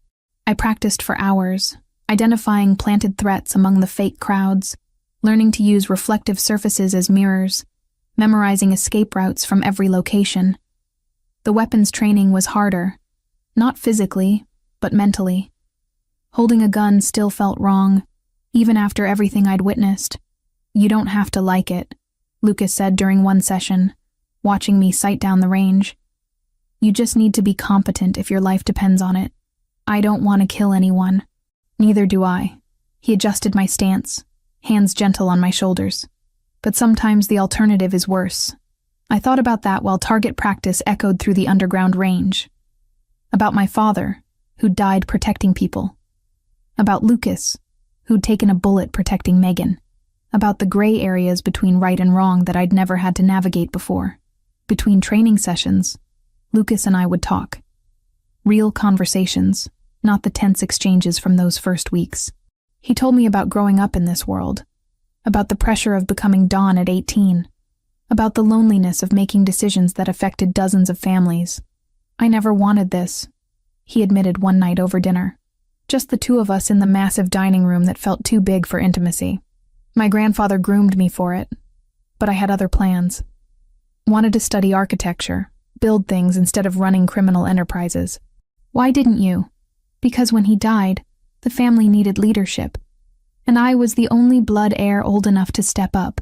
I practiced for hours, identifying planted threats among the fake crowds, learning to use reflective surfaces as mirrors, memorizing escape routes from every location. The weapons training was harder, not physically, but mentally. Holding a gun still felt wrong, even after everything I'd witnessed. "You don't have to like it," Lucas said during one session, watching me sight down the range. "You just need to be competent if your life depends on it. I don't want to kill anyone." "Neither do I." He adjusted my stance, hands gentle on my shoulders. "But sometimes the alternative is worse." I thought about that while target practice echoed through the underground range. About my father, who'd died protecting people. About Lucas, who'd taken a bullet protecting Megan. About the gray areas between right and wrong that I'd never had to navigate before. Between training sessions, Lucas and I would talk. Real conversations, not the tense exchanges from those first weeks. He told me about growing up in this world, about the pressure of becoming Dawn at 18, about the loneliness of making decisions that affected dozens of families. "I never wanted this," he admitted one night over dinner. Just the 2 of us in the massive dining room that felt too big for intimacy. My grandfather groomed me for it, but I had other plans. Wanted to study architecture, build things instead of running criminal enterprises. "Why didn't you?" "Because when he died, the family needed leadership, and I was the only blood heir old enough to step up."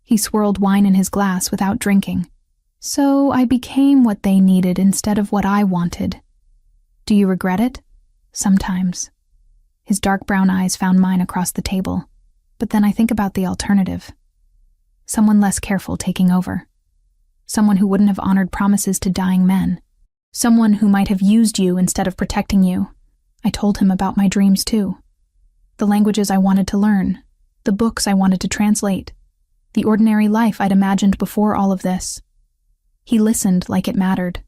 He swirled wine in his glass without drinking. "So I became what they needed instead of what I wanted." "Do you regret it?" "Sometimes." His dark brown eyes found mine across the table. "But then I think about the alternative. Someone less careful taking over. Someone who wouldn't have honored promises to dying men. Someone who might have used you instead of protecting you." I told him about my dreams too. The languages I wanted to learn, the books I wanted to translate, the ordinary life I'd imagined before all of this. He listened like it mattered,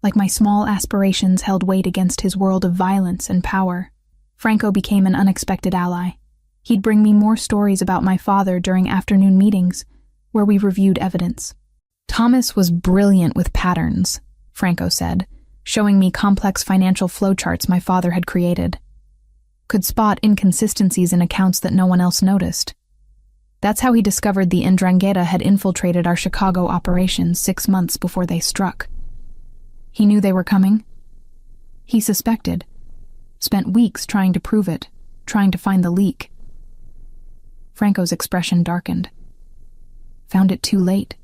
like my small aspirations held weight against his world of violence and power. Franco became an unexpected ally. He'd bring me more stories about my father during afternoon meetings, where we reviewed evidence. "Thomas was brilliant with patterns," Franco said, showing me complex financial flowcharts my father had created. Could spot inconsistencies in accounts that no one else noticed. That's how he discovered the Ndrangheta had infiltrated our Chicago operations 6 months before they struck. He knew they were coming. He suspected. Spent weeks trying to prove it, trying to find the leak. Franco's expression darkened. Found it too late.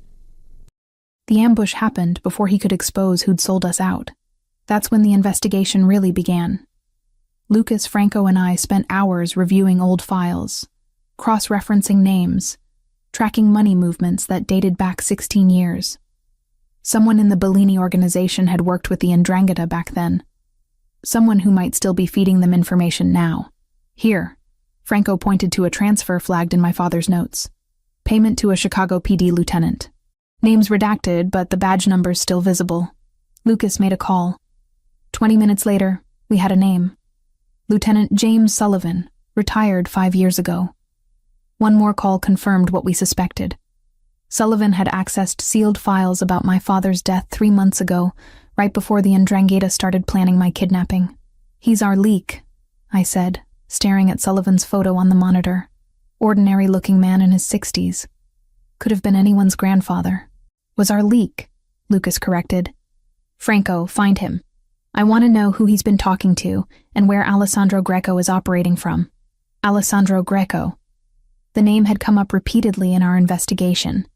The ambush happened before he could expose who'd sold us out. That's when the investigation really began. Lucas, Franco, and I spent hours reviewing old files, cross-referencing names, tracking money movements that dated back 16 years. Someone in the Bellini organization had worked with the Ndrangheta back then. Someone who might still be feeding them information now. "Here," Franco pointed to a transfer flagged in my father's notes. "Payment to a Chicago PD lieutenant. Names redacted, but the badge numbers still visible." Lucas made a call. 20 minutes later, we had a name. Lieutenant James Sullivan, retired 5 years ago. One more call confirmed what we suspected. Sullivan had accessed sealed files about my father's death 3 months ago, right before the Ndrangheta started planning my kidnapping. "He's our leak," I said, staring at Sullivan's photo on the monitor. Ordinary-looking man in his 60s. Could have been anyone's grandfather. "Was our leak," Lucas corrected. "Franco, find him. I want to know who he's been talking to and where Alessandro Greco is operating from." Alessandro Greco. The name had come up repeatedly in our investigation.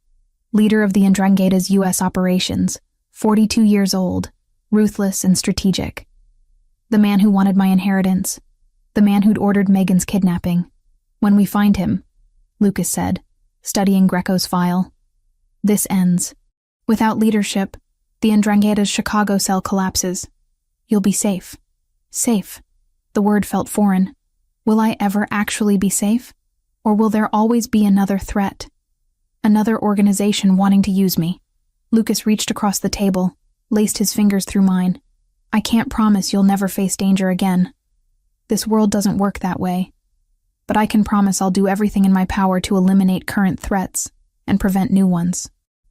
Leader of the Ndrangheta's U.S. operations, 42 years old, ruthless and strategic. The man who wanted my inheritance. The man who'd ordered Megan's kidnapping. When we find him, Lucas said, studying Greco's file, this ends. Without leadership, the Ndrangheta's Chicago cell collapses. You'll be safe. Safe. The word felt foreign. Will I ever actually be safe? Or will there always be another threat? Another organization wanting to use me? Lucas reached across the table, laced his fingers through mine. I can't promise you'll never face danger again. This world doesn't work that way. But I can promise I'll do everything in my power to eliminate current threats and prevent new ones.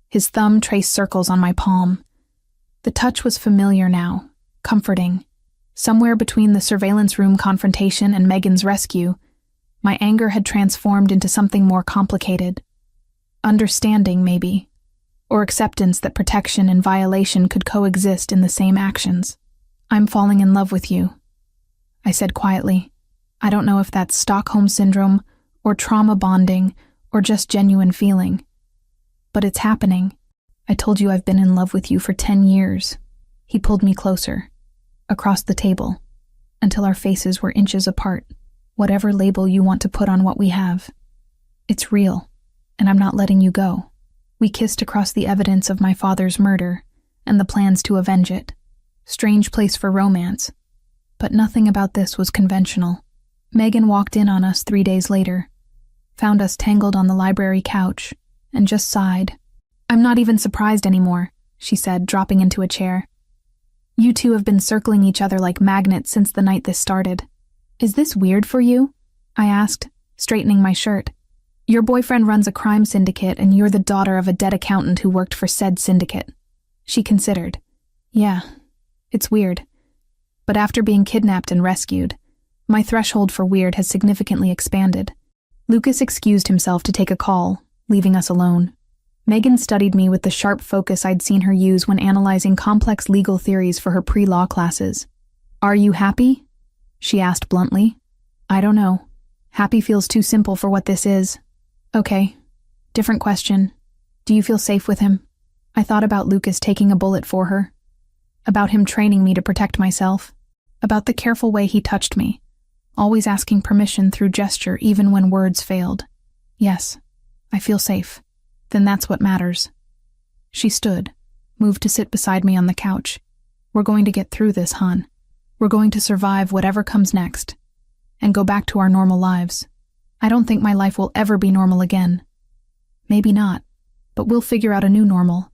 His thumb traced circles on my palm. The touch was familiar now, comforting. Somewhere between the surveillance room confrontation and Megan's rescue, my anger had transformed into something more complicated. Understanding, maybe, or acceptance that protection and violation could coexist in the same actions. I'm falling in love with you, I said quietly. I don't know if that's Stockholm Syndrome, or trauma bonding, or just genuine feeling. But it's happening. I told you I've been in love with you for 10 years. He pulled me closer, across the table, until our faces were inches apart. Whatever label you want to put on what we have. It's real, and I'm not letting you go. We kissed across the evidence of my father's murder, and the plans to avenge it. Strange place for romance. But nothing about this was conventional. Megan walked in on us 3 days later, found us tangled on the library couch, and just sighed. I'm not even surprised anymore, she said, dropping into a chair. You two have been circling each other like magnets since the night this started. Is this weird for you? I asked, straightening my shirt. Your boyfriend runs a crime syndicate and you're the daughter of a dead accountant who worked for said syndicate. She considered. Yeah, it's weird. But after being kidnapped and rescued, my threshold for weird has significantly expanded. Lucas excused himself to take a call, leaving us alone. Megan studied me with the sharp focus I'd seen her use when analyzing complex legal theories for her pre-law classes. Are you happy? She asked bluntly. I don't know. Happy feels too simple for what this is. Okay. Different question. Do you feel safe with him? I thought about Lucas taking a bullet for her. About him training me to protect myself. About the careful way he touched me, always asking permission through gesture even when words failed. Yes, I feel safe. Then that's what matters. She stood, moved to sit beside me on the couch. We're going to get through this, hon. We're going to survive whatever comes next, and go back to our normal lives. I don't think my life will ever be normal again. Maybe not, but we'll figure out a new normal.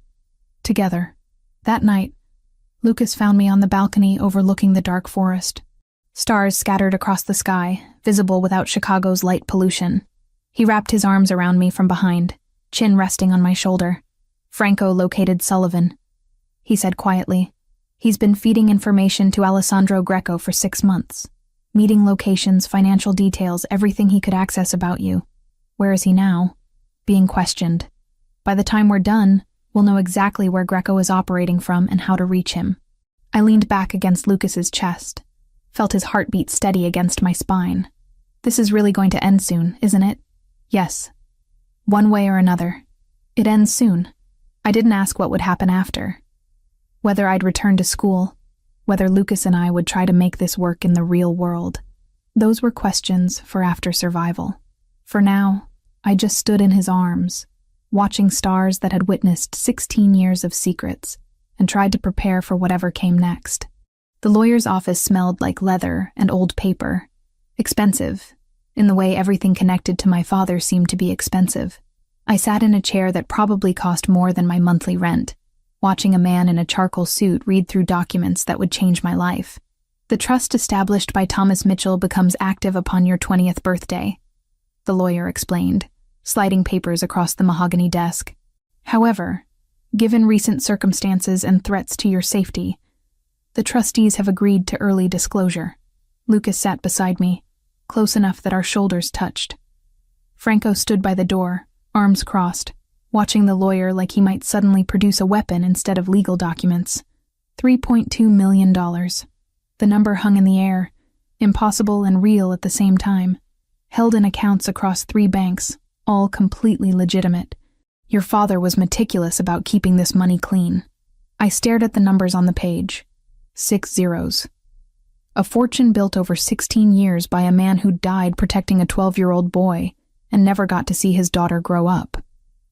Together. That night, Lucas found me on the balcony overlooking the dark forest. Stars scattered across the sky, visible without Chicago's light pollution. He wrapped his arms around me from behind, chin resting on my shoulder. Franco located Sullivan. He said quietly, he's been feeding information to Alessandro Greco for 6 months. Meeting locations, financial details, everything he could access about you. Where is he now? Being questioned. By the time we're done, we'll know exactly where Greco is operating from and how to reach him. I leaned back against Lucas's chest, felt his heartbeat steady against my spine. This is really going to end soon, isn't it? Yes. One way or another. It ends soon. I didn't ask what would happen after. Whether I'd return to school, whether Lucas and I would try to make this work in the real world. Those were questions for after survival. For now, I just stood in his arms, watching stars that had witnessed 16 years of secrets, and tried to prepare for whatever came next. The lawyer's office smelled like leather and old paper. Expensive, in the way everything connected to my father seemed to be expensive. I sat in a chair that probably cost more than my monthly rent, watching a man in a charcoal suit read through documents that would change my life. The trust established by Thomas Mitchell becomes active upon your 20th birthday, the lawyer explained, sliding papers across the mahogany desk. However, given recent circumstances and threats to your safety, the trustees have agreed to early disclosure. Lucas sat beside me, close enough that our shoulders touched. Franco stood by the door, arms crossed, watching the lawyer like he might suddenly produce a weapon instead of legal documents. $3.2 million. The number hung in the air, impossible and real at the same time, held in accounts across 3 banks, all completely legitimate. Your father was meticulous about keeping this money clean. I stared at the numbers on the page. 6 zeros. A fortune built over 16 years by a man who died protecting a 12-year-old boy and never got to see his daughter grow up.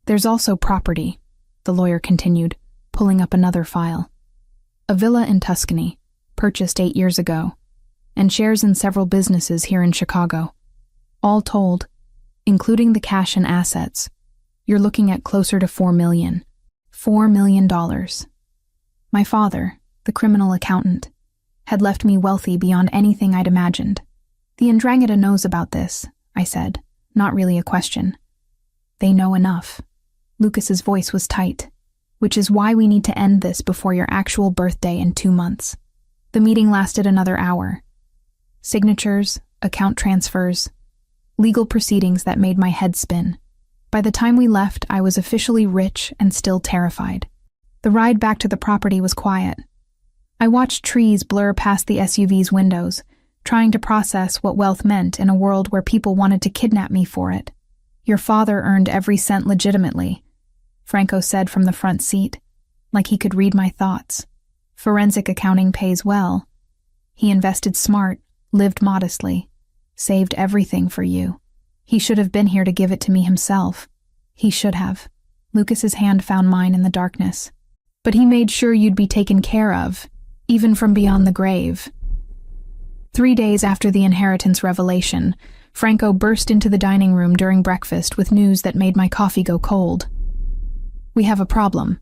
There's also property, the lawyer continued, pulling up another file. A villa in Tuscany, purchased 8 years ago, and shares in several businesses here in Chicago. All told, including the cash and assets, you're looking at closer to $4 million. $4 million. My father, the criminal accountant, had left me wealthy beyond anything I'd imagined. The Ndrangheta knows about this, I said, not really a question. They know enough. Lucas's voice was tight, which is why we need to end this before your actual birthday in 2 months. The meeting lasted another hour. Signatures, account transfers, legal proceedings that made my head spin. By the time we left, I was officially rich and still terrified. The ride back to the property was quiet. I watched trees blur past the SUV's windows, trying to process what wealth meant in a world where people wanted to kidnap me for it. Your father earned every cent legitimately, Franco said from the front seat, like he could read my thoughts. Forensic accounting pays well. He invested smart, lived modestly, saved everything for you. He should have been here to give it to me himself. He should have. Lucas's hand found mine in the darkness. But he made sure you'd be taken care of, even from beyond the grave. 3 days after the inheritance revelation, Franco burst into the dining room during breakfast with news that made my coffee go cold. We have a problem.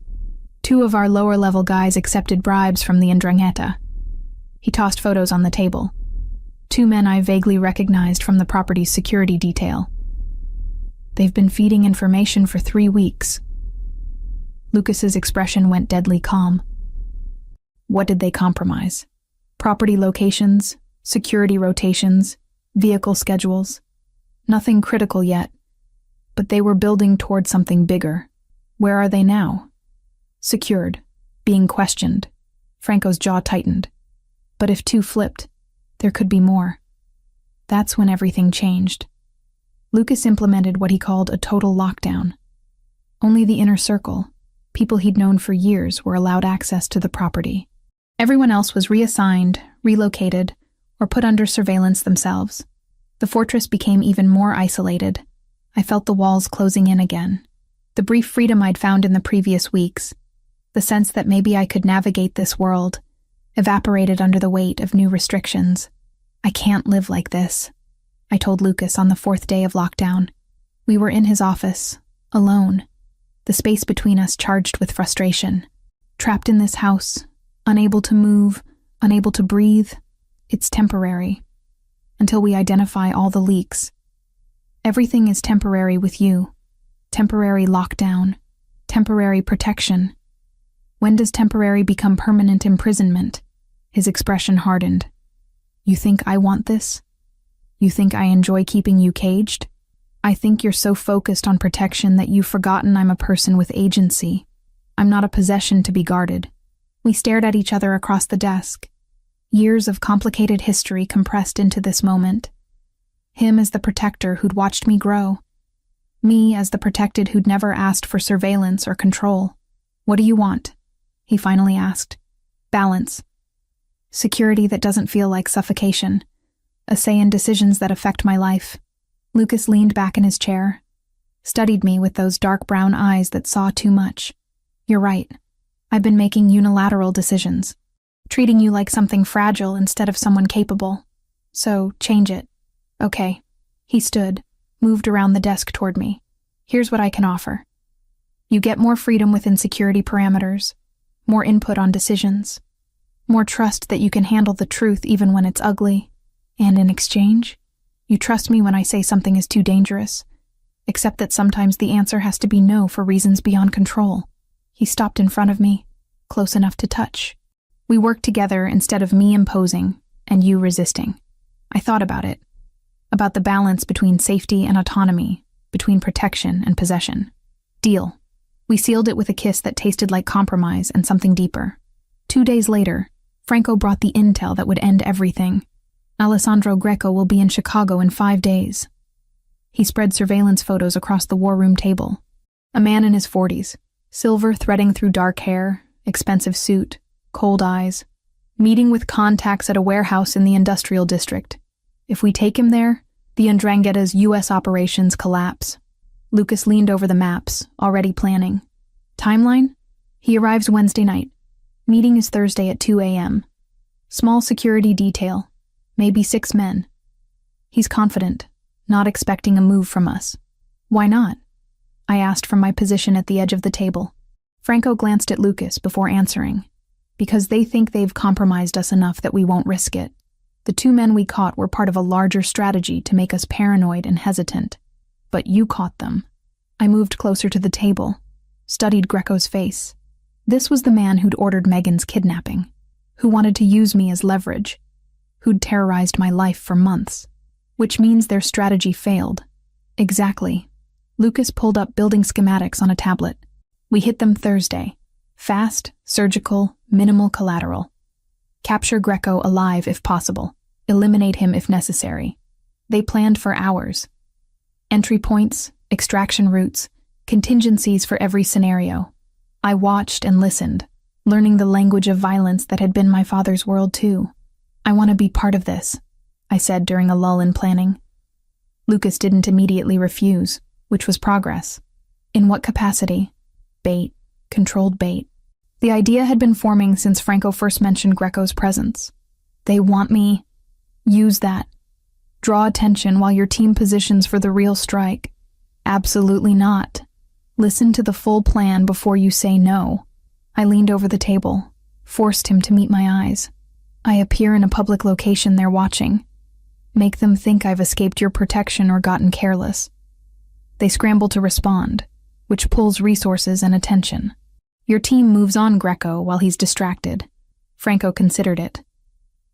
2 of our lower-level guys accepted bribes from the Ndrangheta. He tossed photos on the table. 2 men I vaguely recognized from the property's security detail. They've been feeding information for 3 weeks. Lucas's expression went deadly calm. What did they compromise? Property locations, security rotations, vehicle schedules. Nothing critical yet, but they were building toward something bigger. Where are they now? Secured, being questioned. Franco's jaw tightened. But if 2 flipped, there could be more. That's when everything changed. Lucas implemented what he called a total lockdown. Only the inner circle, people he'd known for years, were allowed access to the property. Everyone else was reassigned, relocated, or put under surveillance themselves. The fortress became even more isolated. I felt the walls closing in again. The brief freedom I'd found in the previous weeks, the sense that maybe I could navigate this world, evaporated under the weight of new restrictions. I can't live like this, I told Lucas on the 4th day of lockdown. We were in his office, alone, the space between us charged with frustration. Trapped in this house, unable to move, unable to breathe. It's temporary, until we identify all the leaks. Everything is temporary with you. Temporary lockdown, temporary protection. When does temporary become permanent imprisonment? His expression hardened. You think I want this? You think I enjoy keeping you caged? I think you're so focused on protection that you've forgotten I'm a person with agency. I'm not a possession to be guarded. We stared at each other across the desk. Years of complicated history compressed into this moment. Him as the protector who'd watched me grow. Me as the protected who'd never asked for surveillance or control. What do you want? He finally asked. Balance. Security that doesn't feel like suffocation. A say in decisions that affect my life. Lucas leaned back in his chair, studied me with those dark brown eyes that saw too much. You're right. I've been making unilateral decisions, treating you like something fragile instead of someone capable. So, change it. Okay. He stood, moved around the desk toward me. Here's what I can offer. You get more freedom within security parameters, more input on decisions, more trust that you can handle the truth even when it's ugly. And in exchange, you trust me when I say something is too dangerous, except that sometimes the answer has to be no for reasons beyond control. He stopped in front of me, close enough to touch. We worked together instead of me imposing and you resisting. I thought about it, about the balance between safety and autonomy, between protection and possession. Deal. We sealed it with a kiss that tasted like compromise and something deeper. 2 days later, Franco brought the intel that would end everything. Alessandro Greco will be in Chicago in 5 days. He spread surveillance photos across the war room table. A man in his 40s, silver threading through dark hair, expensive suit, cold eyes, Meeting with contacts at a warehouse in the industrial district. If we take him there, the Ndrangheta's U.S. operations collapse. Lucas leaned over the maps, already planning. Timeline? He arrives Wednesday night. Meeting is Thursday at 2 a.m. Small security detail. Maybe 6 men. He's confident, not expecting a move from us. Why not? I asked from my position at the edge of the table. Franco glanced at Lucas before answering. Because they think they've compromised us enough that we won't risk it. The 2 men we caught were part of a larger strategy to make us paranoid and hesitant. But you caught them. I moved closer to the table, studied Greco's face. This was the man who'd ordered Megan's kidnapping, who wanted to use me as leverage, who'd terrorized my life for months. Which means their strategy failed. Exactly. Lucas pulled up building schematics on a tablet. We hit them Thursday. Fast, surgical, minimal collateral. Capture Greco alive if possible. Eliminate him if necessary. They planned for hours. Entry points, extraction routes, contingencies for every scenario. I watched and listened, learning the language of violence that had been my father's world too. I want to be part of this, I said during a lull in planning. Lucas didn't immediately refuse, which was progress. In what capacity? Bait. Controlled bait. The idea had been forming since Franco first mentioned Greco's presence. They want me. Use that. Draw attention while your team positions for the real strike. Absolutely not. Listen to the full plan before you say no. I leaned over the table, forced him to meet my eyes. I appear in a public location they're watching. Make them think I've escaped your protection or gotten careless. They scramble to respond, which pulls resources and attention. Your team moves on Greco while he's distracted. Franco considered it.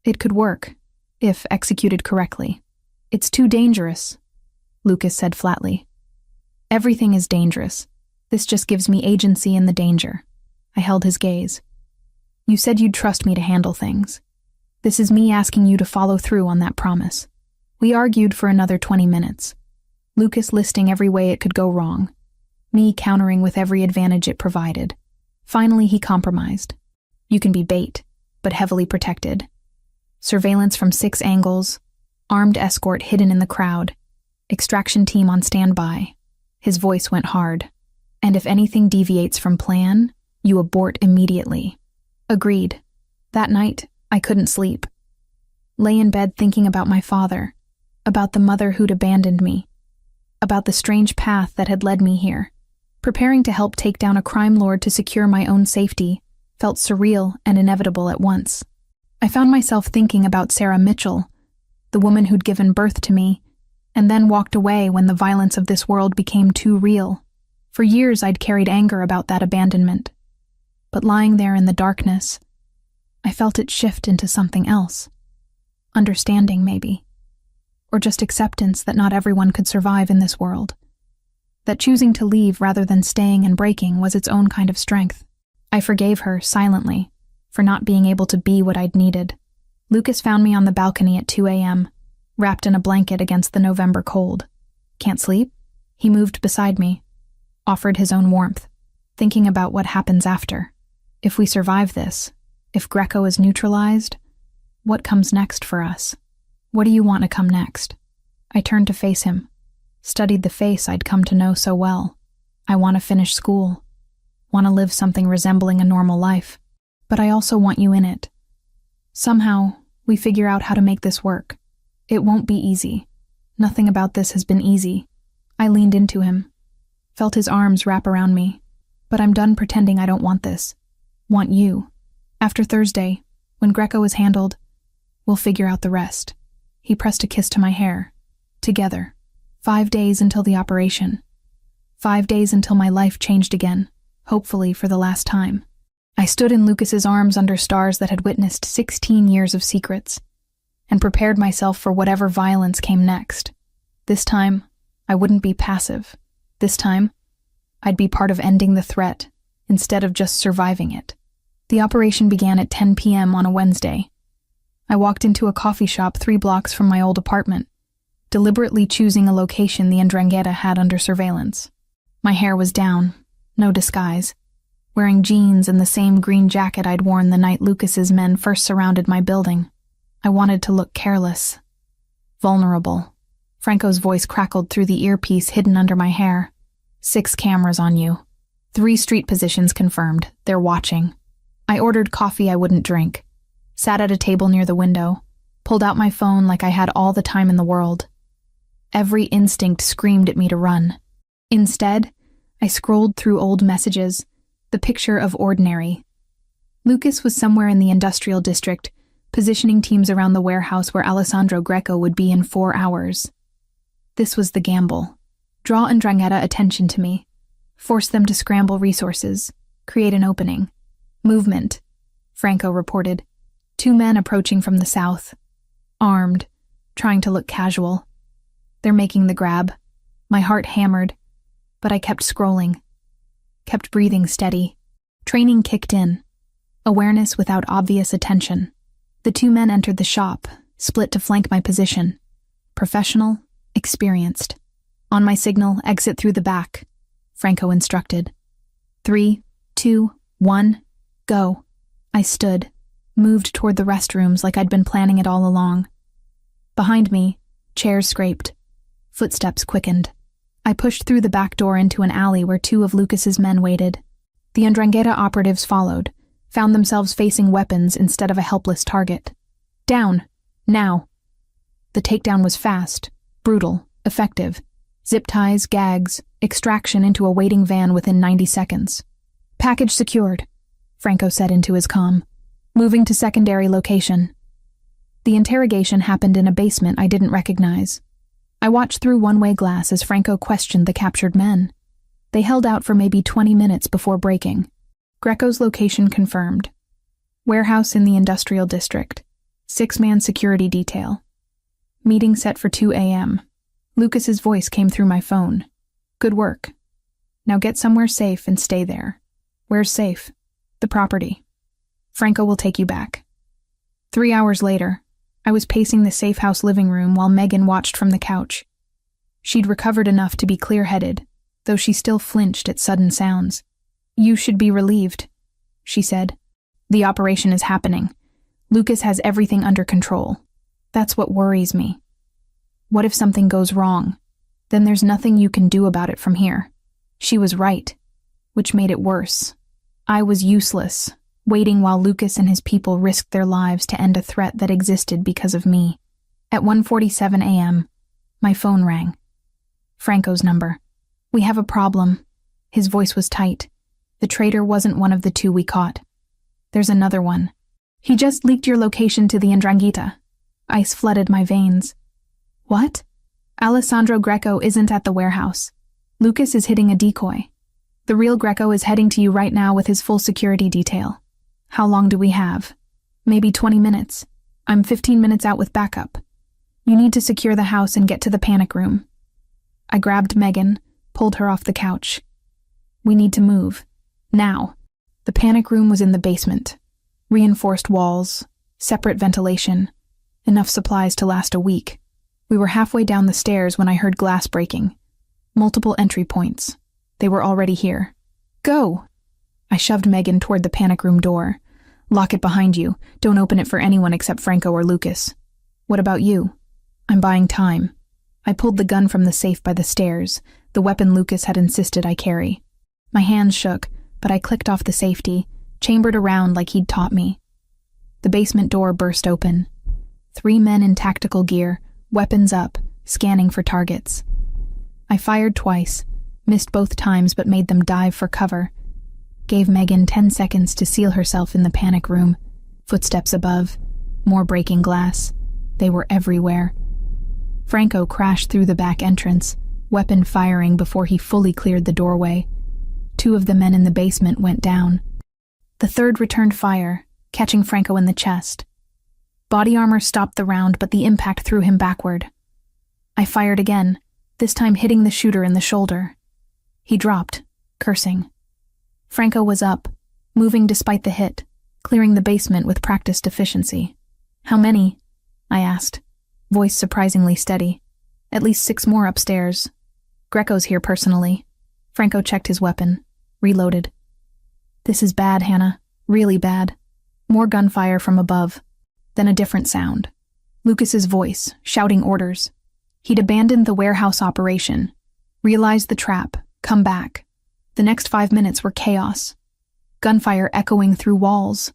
It could work, if executed correctly. It's too dangerous, Lucas said flatly. Everything is dangerous. This just gives me agency in the danger. I held his gaze. You said you'd trust me to handle things. This is me asking you to follow through on that promise. We argued for another 20 minutes. Lucas listing every way it could go wrong. Me countering with every advantage it provided. Finally, he compromised. You can be bait, but heavily protected. Surveillance from 6 angles, armed escort hidden in the crowd, extraction team on standby. His voice went hard. And if anything deviates from plan, you abort immediately. Agreed. That night, I couldn't sleep. Lay in bed thinking about my father, about the mother who'd abandoned me, about the strange path that had led me here. Preparing to help take down a crime lord to secure my own safety felt surreal and inevitable at once. I found myself thinking about Sarah Mitchell, the woman who'd given birth to me, and then walked away when the violence of this world became too real. For years I'd carried anger about that abandonment. But lying there in the darkness, I felt it shift into something else. Understanding, maybe. Or just acceptance that not everyone could survive in this world. That choosing to leave rather than staying and breaking was its own kind of strength. I forgave her, silently, for not being able to be what I'd needed. Lucas found me on the balcony at 2 a.m., wrapped in a blanket against the November cold. Can't sleep? He moved beside me, offered his own warmth, thinking about what happens after. If we survive this, if Greco is neutralized, what comes next for us? What do you want to come next? I turned to face him. Studied the face I'd come to know so well. I want to finish school. Want to live something resembling a normal life. But I also want you in it. Somehow, we figure out how to make this work. It won't be easy. Nothing about this has been easy. I leaned into him. Felt his arms wrap around me. But I'm done pretending I don't want this. Want you. After Thursday, when Greco is handled, we'll figure out the rest. He pressed a kiss to my hair. Together. 5 days until the operation. 5 days until my life changed again, hopefully for the last time. I stood in Lucas's arms under stars that had witnessed 16 years of secrets, and prepared myself for whatever violence came next. This time, I wouldn't be passive. This time, I'd be part of ending the threat, instead of just surviving it. The operation began at 10 p.m. on a Wednesday. I walked into a coffee shop 3 blocks from my old apartment, deliberately choosing a location the Ndrangheta had under surveillance. My hair was down, no disguise. wearing jeans and the same green jacket I'd worn the night Lucas's men first surrounded my building. I wanted to look careless, vulnerable. Franco's voice crackled through the earpiece hidden under my hair. 6 cameras on you. 3 street positions confirmed. They're watching. I ordered coffee I wouldn't drink, sat at a table near the window, pulled out my phone like I had all the time in the world. Every instinct screamed at me to run. Instead, I scrolled through old messages, the picture of ordinary. Lucas was somewhere in the industrial district, positioning teams around the warehouse where Alessandro Greco would be in 4 hours. This was the gamble. Draw 'Ndrangheta attention to me. Force them to scramble resources. Create an opening. Movement, Franco reported. 2 men approaching from the south. Armed, trying to look casual. They're making the grab. My heart hammered, but I kept scrolling. Kept breathing steady. Training kicked in. Awareness without obvious attention. The 2 men entered the shop, split to flank my position. Professional, experienced. On my signal, exit through the back, Franco instructed. 3, 2, 1, go. I stood, moved toward the restrooms like I'd been planning it all along. Behind me, chairs scraped. Footsteps quickened. I pushed through the back door into an alley where 2 of Lucas's men waited. The 'Ndrangheta operatives followed, found themselves facing weapons instead of a helpless target. Down, now. The takedown was fast, brutal, effective. Zip ties, gags, extraction into a waiting van within 90 seconds. Package secured, Franco said into his comm. Moving to secondary location. The interrogation happened in a basement I didn't recognize. I watched through one-way glass as Franco questioned the captured men. They held out for maybe 20 minutes before breaking. Greco's location confirmed. Warehouse in the industrial district. 6-man security detail. Meeting set for 2 a.m. Lucas's voice came through my phone. Good work. Now get somewhere safe and stay there. Where's safe? The property. Franco will take you back. 3 hours later, I was pacing the safe house living room while Megan watched from the couch. She'd recovered enough to be clear-headed, though she still flinched at sudden sounds. You should be relieved, she said. The operation is happening. Lucas has everything under control. That's what worries me. What if something goes wrong? Then there's nothing you can do about it from here. She was right, which made it worse. I was useless, waiting while Lucas and his people risked their lives to end a threat that existed because of me. At 1:47 a.m., my phone rang. Franco's number. We have a problem. His voice was tight. The traitor wasn't one of the 2 we caught. There's another one. He just leaked your location to the 'Ndrangheta. Ice flooded my veins. What? Alessandro Greco isn't at the warehouse. Lucas is hitting a decoy. The real Greco is heading to you right now with his full security detail. How long do we have? Maybe 20 minutes. I'm 15 minutes out with backup. You need to secure the house and get to the panic room. I grabbed Megan, pulled her off the couch. We need to move. Now. The panic room was in the basement. Reinforced walls, separate ventilation, enough supplies to last a week. We were halfway down the stairs when I heard glass breaking. Multiple entry points. They were already here. Go! I shoved Megan toward the panic room door. Lock it behind you. Don't open it for anyone except Franco or Lucas. What about you? I'm buying time. I pulled the gun from the safe by the stairs, the weapon Lucas had insisted I carry. My hands shook, but I clicked off the safety, chambered around like he'd taught me. The basement door burst open. 3 men in tactical gear, weapons up, scanning for targets. I fired twice, missed both times but made them dive for cover. Gave Megan 10 seconds to seal herself in the panic room. Footsteps above, more breaking glass. They were everywhere. Franco crashed through the back entrance, weapon firing before he fully cleared the doorway. 2 of the men in the basement went down. The 3rd returned fire, catching Franco in the chest. Body armor stopped the round, but the impact threw him backward. I fired again, this time hitting the shooter in the shoulder. He dropped, cursing. Franco was up, moving despite the hit, clearing the basement with practiced efficiency. How many? I asked, voice surprisingly steady. At least 6 more upstairs. Greco's here personally. Franco checked his weapon, reloaded. This is bad, Hannah. Really bad. More gunfire from above. Then a different sound. Lucas's voice, shouting orders. He'd abandoned the warehouse operation. Realized the trap. Come back. The next 5 minutes were chaos. Gunfire echoing through walls.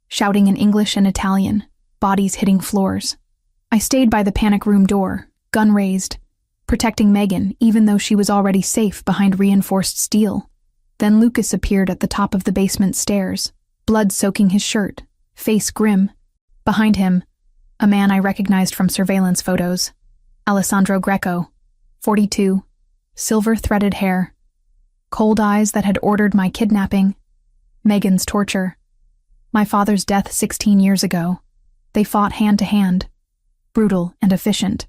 Shouting in English and Italian. Bodies hitting floors. I stayed by the panic room door, gun raised, protecting Megan even though she was already safe behind reinforced steel. Then Lucas appeared at the top of the basement stairs, blood soaking his shirt, face grim. Behind him, a man I recognized from surveillance photos. Alessandro Greco, 42, silver-threaded hair, cold eyes that had ordered my kidnapping, Megan's torture, my father's death 16 years ago. They fought hand to hand, brutal and efficient.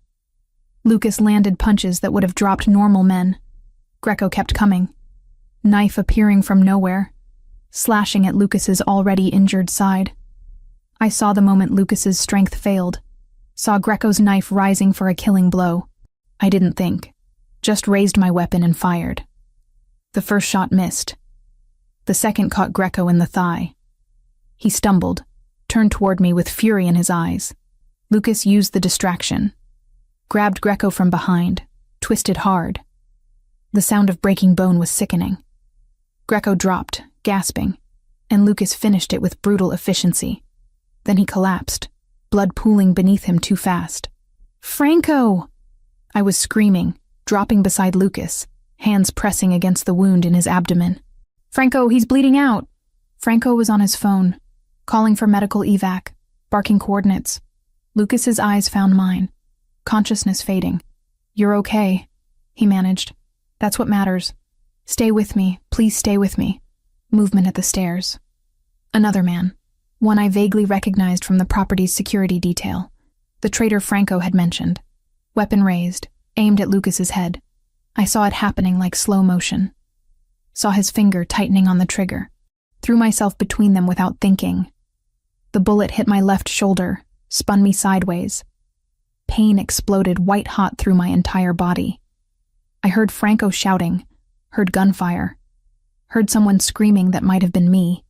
Lucas landed punches that would have dropped normal men. Greco kept coming, knife appearing from nowhere, slashing at Lucas's already injured side. I saw the moment Lucas's strength failed, saw Greco's knife rising for a killing blow. I didn't think, just raised my weapon and fired. The first shot missed. The second caught Greco in the thigh. He stumbled, turned toward me with fury in his eyes. Lucas used the distraction, grabbed Greco from behind, twisted hard. The sound of breaking bone was sickening. Greco dropped, gasping, and Lucas finished it with brutal efficiency. Then he collapsed, blood pooling beneath him too fast. "Franco!" I was screaming, dropping beside Lucas, hands pressing against the wound in his abdomen. "Franco, he's bleeding out!" Franco was on his phone, calling for medical evac, barking coordinates. Lucas's eyes found mine, consciousness fading. "You're okay," he managed. "That's what matters. Stay with me, please stay with me." Movement at the stairs. Another man, one I vaguely recognized from the property's security detail. The traitor Franco had mentioned. Weapon raised, aimed at Lucas's head. I saw it happening like slow motion. Saw his finger tightening on the trigger. Threw myself between them without thinking. The bullet hit my left shoulder, spun me sideways. Pain exploded white-hot through my entire body. I heard Franco shouting, heard gunfire, heard someone screaming that might have been me.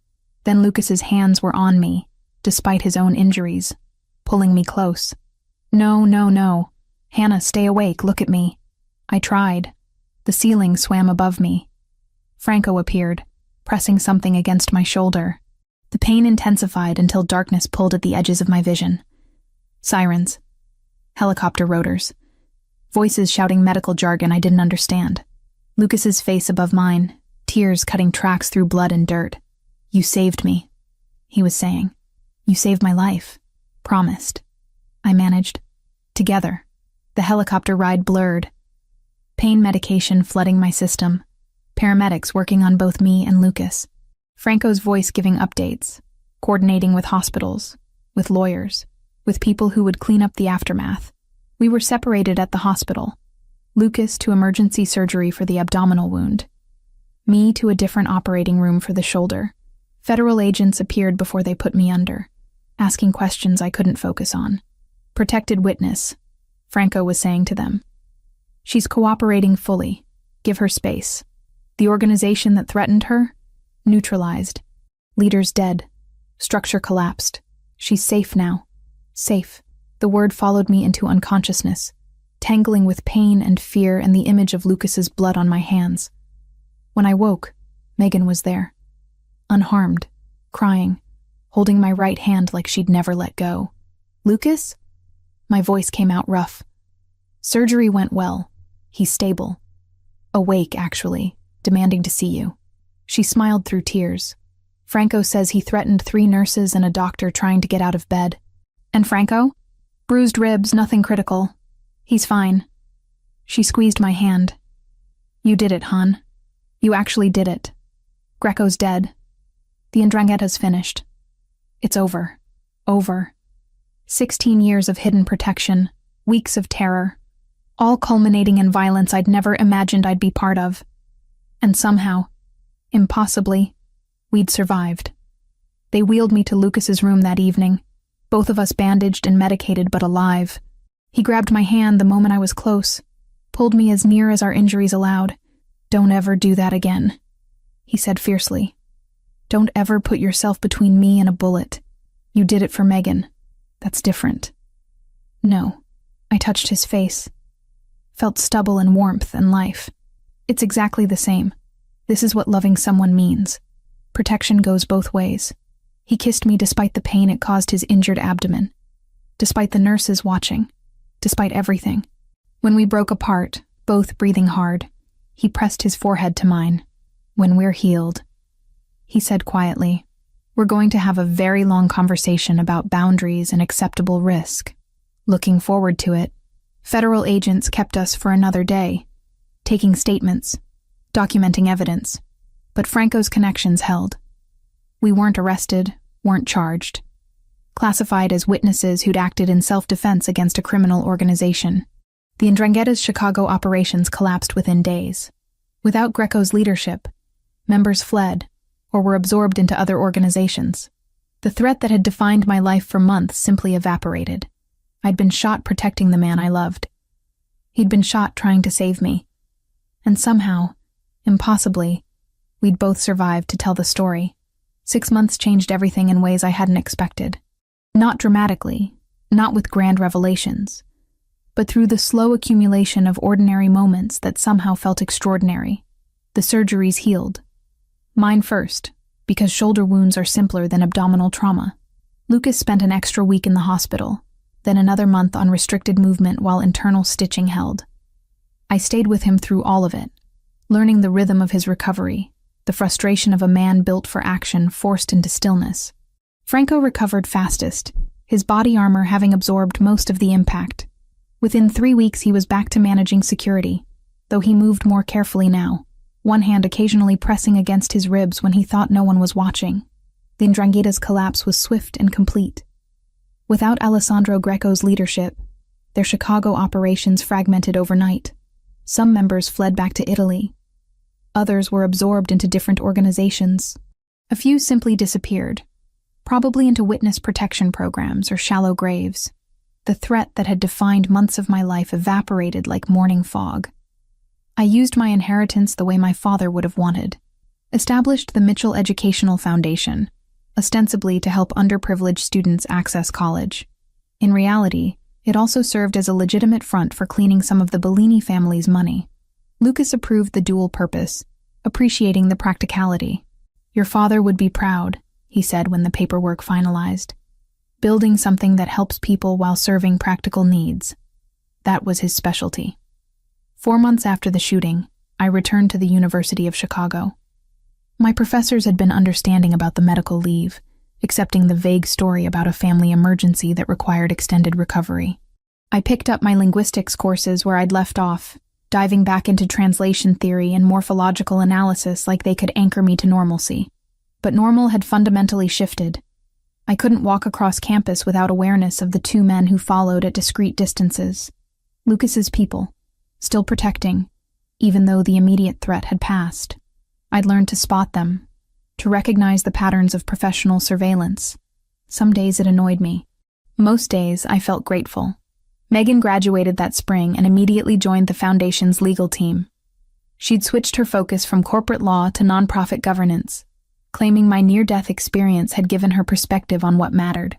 Then Lucas's hands were on me, despite his own injuries, pulling me close. "No, no, no. Hannah, stay awake, look at me." I tried. The ceiling swam above me. Franco appeared, pressing something against my shoulder. The pain intensified until darkness pulled at the edges of my vision. Sirens. Helicopter rotors. Voices shouting medical jargon I didn't understand. Lucas's face above mine, tears cutting tracks through blood and dirt. "You saved me," he was saying. "You saved my life. Promised." I managed. Together. The helicopter ride blurred. Pain medication flooding my system. Paramedics working on both me and Lucas. Franco's voice giving updates, coordinating with hospitals, with lawyers, with people who would clean up the aftermath. We were separated at the hospital. Lucas to emergency surgery for the abdominal wound. Me to a different operating room for the shoulder. Federal agents appeared before they put me under, asking questions I couldn't focus on. "Protected witness," Franco was saying to them. "She's cooperating fully. Give her space. The organization that threatened her? Neutralized. Leaders dead. Structure collapsed. She's safe now. Safe." The word followed me into unconsciousness, tangling with pain and fear and the image of Lucas's blood on my hands. When I woke, Megan was there. Unharmed, crying, holding my right hand like she'd never let go. "Lucas?" My voice came out rough. "Surgery went well. He's stable. Awake, actually, demanding to see you." She smiled through tears. "Franco says he threatened 3 nurses and a doctor trying to get out of bed." "And Franco?" "Bruised ribs, nothing critical. He's fine." She squeezed my hand. "You did it, hon. You actually did it. Greco's dead. The Ndrangheta's finished. It's over. Over. 16 years of hidden protection, weeks of terror, all culminating in violence I'd never imagined I'd be part of. And somehow, impossibly, we'd survived. They wheeled me to Lucas's room that evening, both of us bandaged and medicated but alive. He grabbed my hand the moment I was close, pulled me as near as our injuries allowed. "Don't ever do that again," he said fiercely. Don't ever put yourself between me and a bullet. You did it for Megan. That's different." "No." I touched his face. Felt stubble and warmth and life. "It's exactly the same. This is what loving someone means. Protection goes both ways." He kissed me despite the pain it caused his injured abdomen. Despite the nurses watching. Despite everything. When we broke apart, both breathing hard, he pressed his forehead to mine. "When we're healed," he said quietly, "we're going to have a very long conversation about boundaries and acceptable risk." Looking forward to it, federal agents kept us for another day, taking statements, documenting evidence, but Franco's connections held. We weren't arrested, weren't charged. Classified as witnesses who'd acted in self-defense against a criminal organization. The Ndrangheta's Chicago operations collapsed within days. Without Greco's leadership, members fled or were absorbed into other organizations. The threat that had defined my life for months simply evaporated. I'd been shot protecting the man I loved. He'd been shot trying to save me. And somehow, impossibly, we'd both survived to tell the story. 6 months changed everything in ways I hadn't expected. Not dramatically, not with grand revelations, but through the slow accumulation of ordinary moments that somehow felt extraordinary. The surgeries healed. Mine first, because shoulder wounds are simpler than abdominal trauma. Lucas spent an extra week in the hospital, then another month on restricted movement while internal stitching held. I stayed with him through all of it, learning the rhythm of his recovery, the frustration of a man built for action forced into stillness. Franco recovered fastest, his body armor having absorbed most of the impact. Within 3 weeks he was back to managing security, though he moved more carefully now, one hand occasionally pressing against his ribs when he thought no one was watching. The Ndrangheta's collapse was swift and complete. Without Alessandro Greco's leadership, their Chicago operations fragmented overnight. Some members fled back to Italy. Others were absorbed into different organizations. A few simply disappeared, probably into witness protection programs or shallow graves. The threat that had defined months of my life evaporated like morning fog. I used my inheritance the way my father would have wanted. Established the Mitchell Educational Foundation, ostensibly to help underprivileged students access college. In reality, it also served as a legitimate front for cleaning some of the Bellini family's money. Lucas approved the dual purpose, appreciating the practicality. "Your father would be proud," he said when the paperwork finalized. "Building something that helps people while serving practical needs." That was his specialty. 4 months after the shooting, I returned to the University of Chicago. My professors had been understanding about the medical leave, accepting the vague story about a family emergency that required extended recovery. I picked up my linguistics courses where I'd left off, diving back into translation theory and morphological analysis like they could anchor me to normalcy. But normal had fundamentally shifted. I couldn't walk across campus without awareness of the 2 men who followed at discreet distances. Lucas's people, still protecting, even though the immediate threat had passed. I'd learned to spot them, to recognize the patterns of professional surveillance. Some days it annoyed me. Most days I felt grateful. Megan graduated that spring and immediately joined the Foundation's legal team. She'd switched her focus from corporate law to nonprofit governance, claiming my near-death experience had given her perspective on what mattered.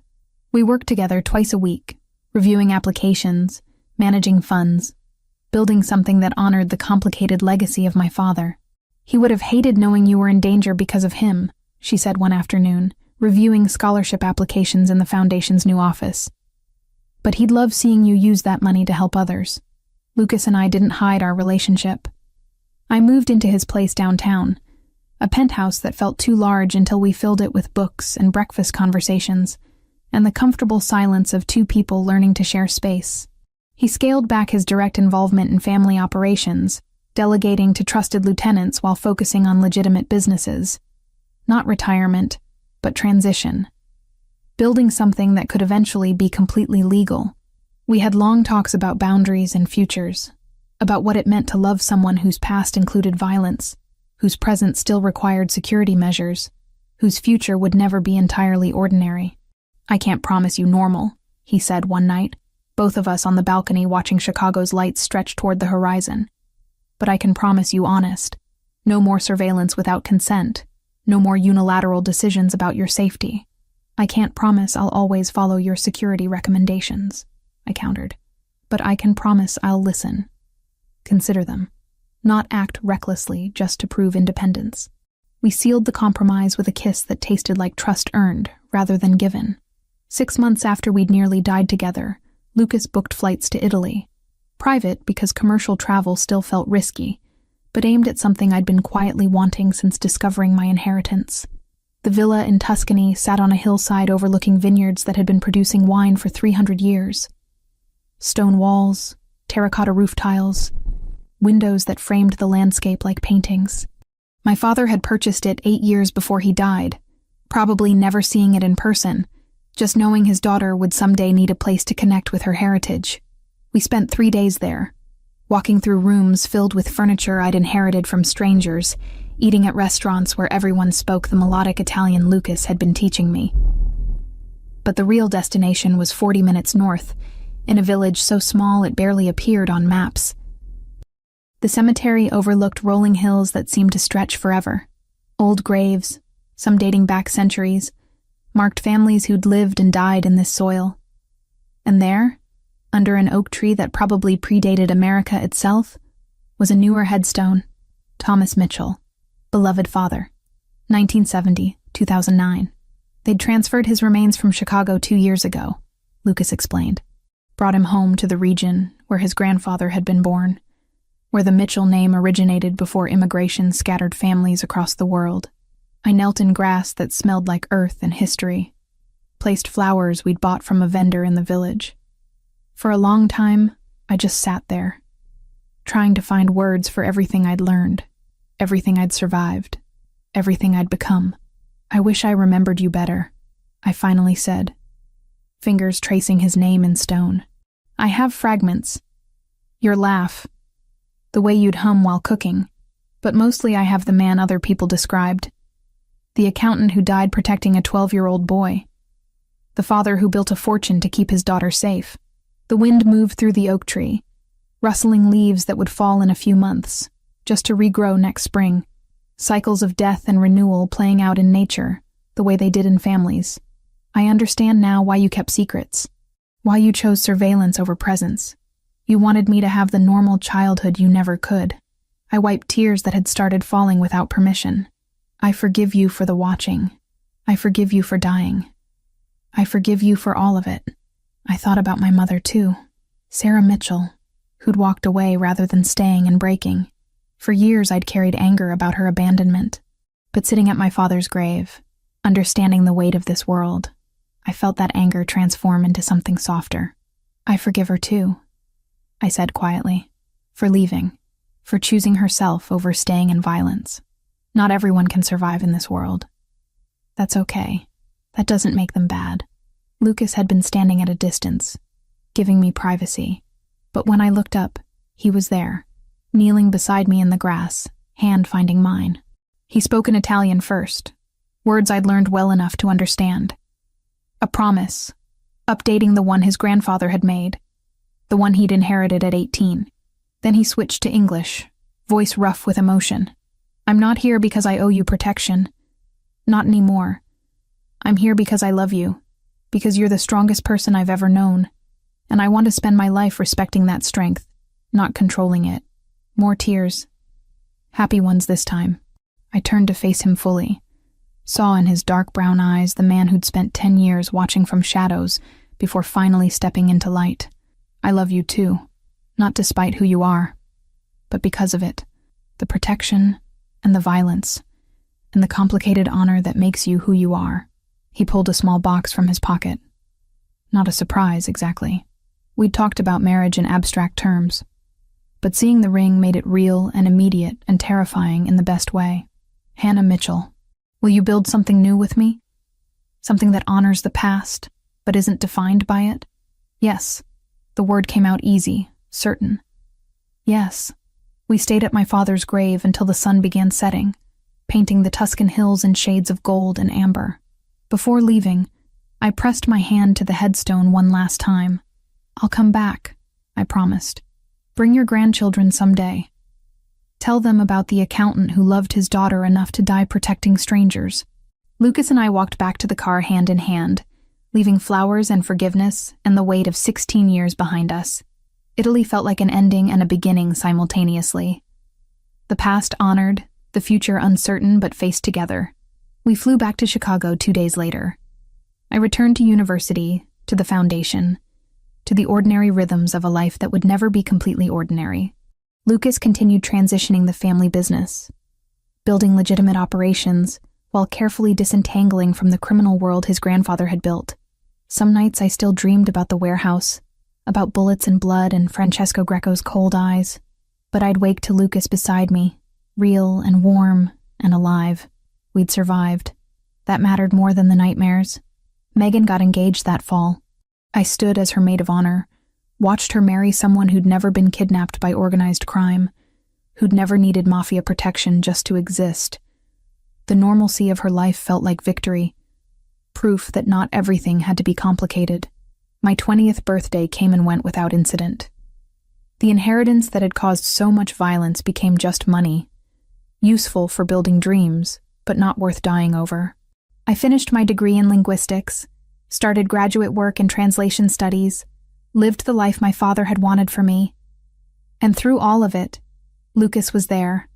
We worked together twice a week, reviewing applications, managing funds, building something that honored the complicated legacy of my father. "He would have hated knowing you were in danger because of him," she said one afternoon, reviewing scholarship applications in the Foundation's new office. "But he'd love seeing you use that money to help others." Lucas and I didn't hide our relationship. I moved into his place downtown, a penthouse that felt too large until we filled it with books and breakfast conversations, and the comfortable silence of 2 people learning to share space. He scaled back his direct involvement in family operations, delegating to trusted lieutenants while focusing on legitimate businesses. Not retirement, but transition. Building something that could eventually be completely legal. We had long talks about boundaries and futures, about what it meant to love someone whose past included violence, whose present still required security measures, whose future would never be entirely ordinary. "I can't promise you normal," he said one night, both of us on the balcony watching Chicago's lights stretch toward the horizon. "But I can promise you honest. No more surveillance without consent. No more unilateral decisions about your safety. I can't promise I'll always follow your security recommendations, I countered. But I can promise I'll listen. Consider them. Not act recklessly just to prove independence. We sealed the compromise with a kiss that tasted like trust earned rather than given. 6 months after we'd nearly died together, Lucas booked flights to Italy. Private because commercial travel still felt risky, but aimed at something I'd been quietly wanting since discovering my inheritance. The villa in Tuscany sat on a hillside overlooking vineyards that had been producing wine for 300 years. Stone walls, terracotta roof tiles, windows that framed the landscape like paintings. My father had purchased it 8 years before he died, probably never seeing it in person, just knowing his daughter would someday need a place to connect with her heritage. We spent 3 days there, walking through rooms filled with furniture I'd inherited from strangers, eating at restaurants where everyone spoke the melodic Italian Lucas had been teaching me. But the real destination was 40 minutes north, in a village so small it barely appeared on maps. The cemetery overlooked rolling hills that seemed to stretch forever. Old graves, some dating back centuries, marked families who'd lived and died in this soil. And there, under an oak tree that probably predated America itself, was a newer headstone. Thomas Mitchell, beloved father, 1970-2009. They'd transferred his remains from Chicago 2 years ago, Lucas explained. Brought him home to the region where his grandfather had been born, where the Mitchell name originated before immigration scattered families across the world. I knelt in grass that smelled like earth and history, placed flowers we'd bought from a vendor in the village. For a long time, I just sat there, trying to find words for everything I'd learned, everything I'd survived, everything I'd become. I wish I remembered you better, I finally said, fingers tracing his name in stone. I have fragments. Your laugh, the way you'd hum while cooking, but mostly I have the man other people described. The accountant who died protecting a 12-year-old boy. The father who built a fortune to keep his daughter safe. The wind moved through the oak tree, rustling leaves that would fall in a few months, just to regrow next spring. Cycles of death and renewal playing out in nature, the way they did in families. I understand now why you kept secrets, why you chose surveillance over presence. You wanted me to have the normal childhood you never could. I wiped tears that had started falling without permission. I forgive you for the watching. I forgive you for dying. I forgive you for all of it. I thought about my mother too, Sarah Mitchell, who'd walked away rather than staying and breaking. For years I'd carried anger about her abandonment. But sitting at my father's grave, understanding the weight of this world, I felt that anger transform into something softer. I forgive her too, I said quietly, for leaving, for choosing herself over staying in violence. Not everyone can survive in this world. That's okay. That doesn't make them bad. Lucas had been standing at a distance, giving me privacy. But when I looked up, he was there, kneeling beside me in the grass, hand finding mine. He spoke in Italian first, words I'd learned well enough to understand. A promise, updating the one his grandfather had made, the one he'd inherited at 18. Then he switched to English, voice rough with emotion. I'm not here because I owe you protection. Not anymore. I'm here because I love you, because you're the strongest person I've ever known, and I want to spend my life respecting that strength, not controlling it. More tears. Happy ones this time. I turned to face him fully, saw in his dark brown eyes the man who'd spent 10 years watching from shadows before finally stepping into light. I love you too, not despite who you are, but because of it. The protection and the violence, and the complicated honor that makes you who you are. He pulled a small box from his pocket. Not a surprise, exactly. We'd talked about marriage in abstract terms, but seeing the ring made it real and immediate and terrifying in the best way. Hannah Mitchell, will you build something new with me? Something that honors the past, but isn't defined by it? Yes. The word came out easy, certain. Yes. We stayed at my father's grave until the sun began setting, painting the Tuscan hills in shades of gold and amber. Before leaving, I pressed my hand to the headstone one last time. I'll come back, I promised. Bring your grandchildren someday. Tell them about the accountant who loved his daughter enough to die protecting strangers. Lucas and I walked back to the car hand in hand, leaving flowers and forgiveness and the weight of 16 years behind us. Italy felt like an ending and a beginning simultaneously. The past honored, the future uncertain but faced together. We flew back to Chicago 2 days later. I returned to university, to the foundation, to the ordinary rhythms of a life that would never be completely ordinary. Lucas continued transitioning the family business, building legitimate operations while carefully disentangling from the criminal world his grandfather had built. Some nights I still dreamed about the warehouse, about bullets and blood and Francesco Greco's cold eyes, but I'd wake to Lucas beside me, real and warm and alive. We'd survived. That mattered more than the nightmares. Megan got engaged that fall. I stood as her maid of honor, watched her marry someone who'd never been kidnapped by organized crime, who'd never needed mafia protection just to exist. The normalcy of her life felt like victory, proof that not everything had to be complicated. My 20th birthday came and went without incident. The inheritance that had caused so much violence became just money, useful for building dreams, but not worth dying over. I finished my degree in linguistics, started graduate work in translation studies, lived the life my father had wanted for me. And through all of it, Lucas was there,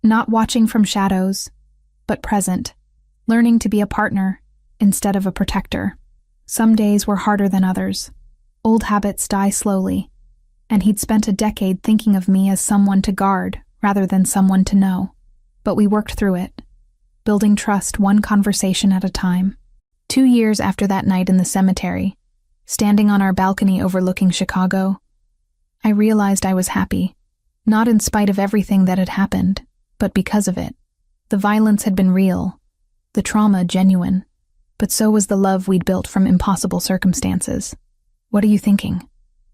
not watching from shadows, but present, learning to be a partner instead of a protector. Some days were harder than others. Old habits die slowly, and he'd spent a decade thinking of me as someone to guard rather than someone to know. But we worked through it, building trust one conversation at a time. 2 years after that night in the cemetery, standing on our balcony overlooking Chicago, I realized I was happy, not in spite of everything that had happened, but because of it. The violence had been real, the trauma genuine, but so was the love we'd built from impossible circumstances. "What are you thinking?"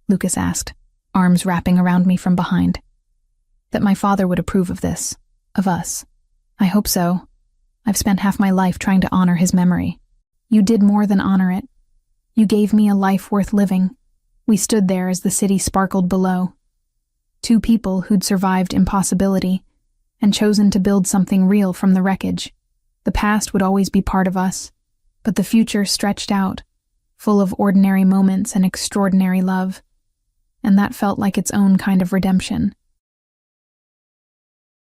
Lucas asked, arms wrapping around me from behind. That my father would approve of this, of us. I hope so. I've spent half my life trying to honor his memory. You did more than honor it. You gave me a life worth living. We stood there as the city sparkled below. Two people who'd survived impossibility and chosen to build something real from the wreckage. The past would always be part of us, but the future stretched out, full of ordinary moments and extraordinary love. And that felt like its own kind of redemption.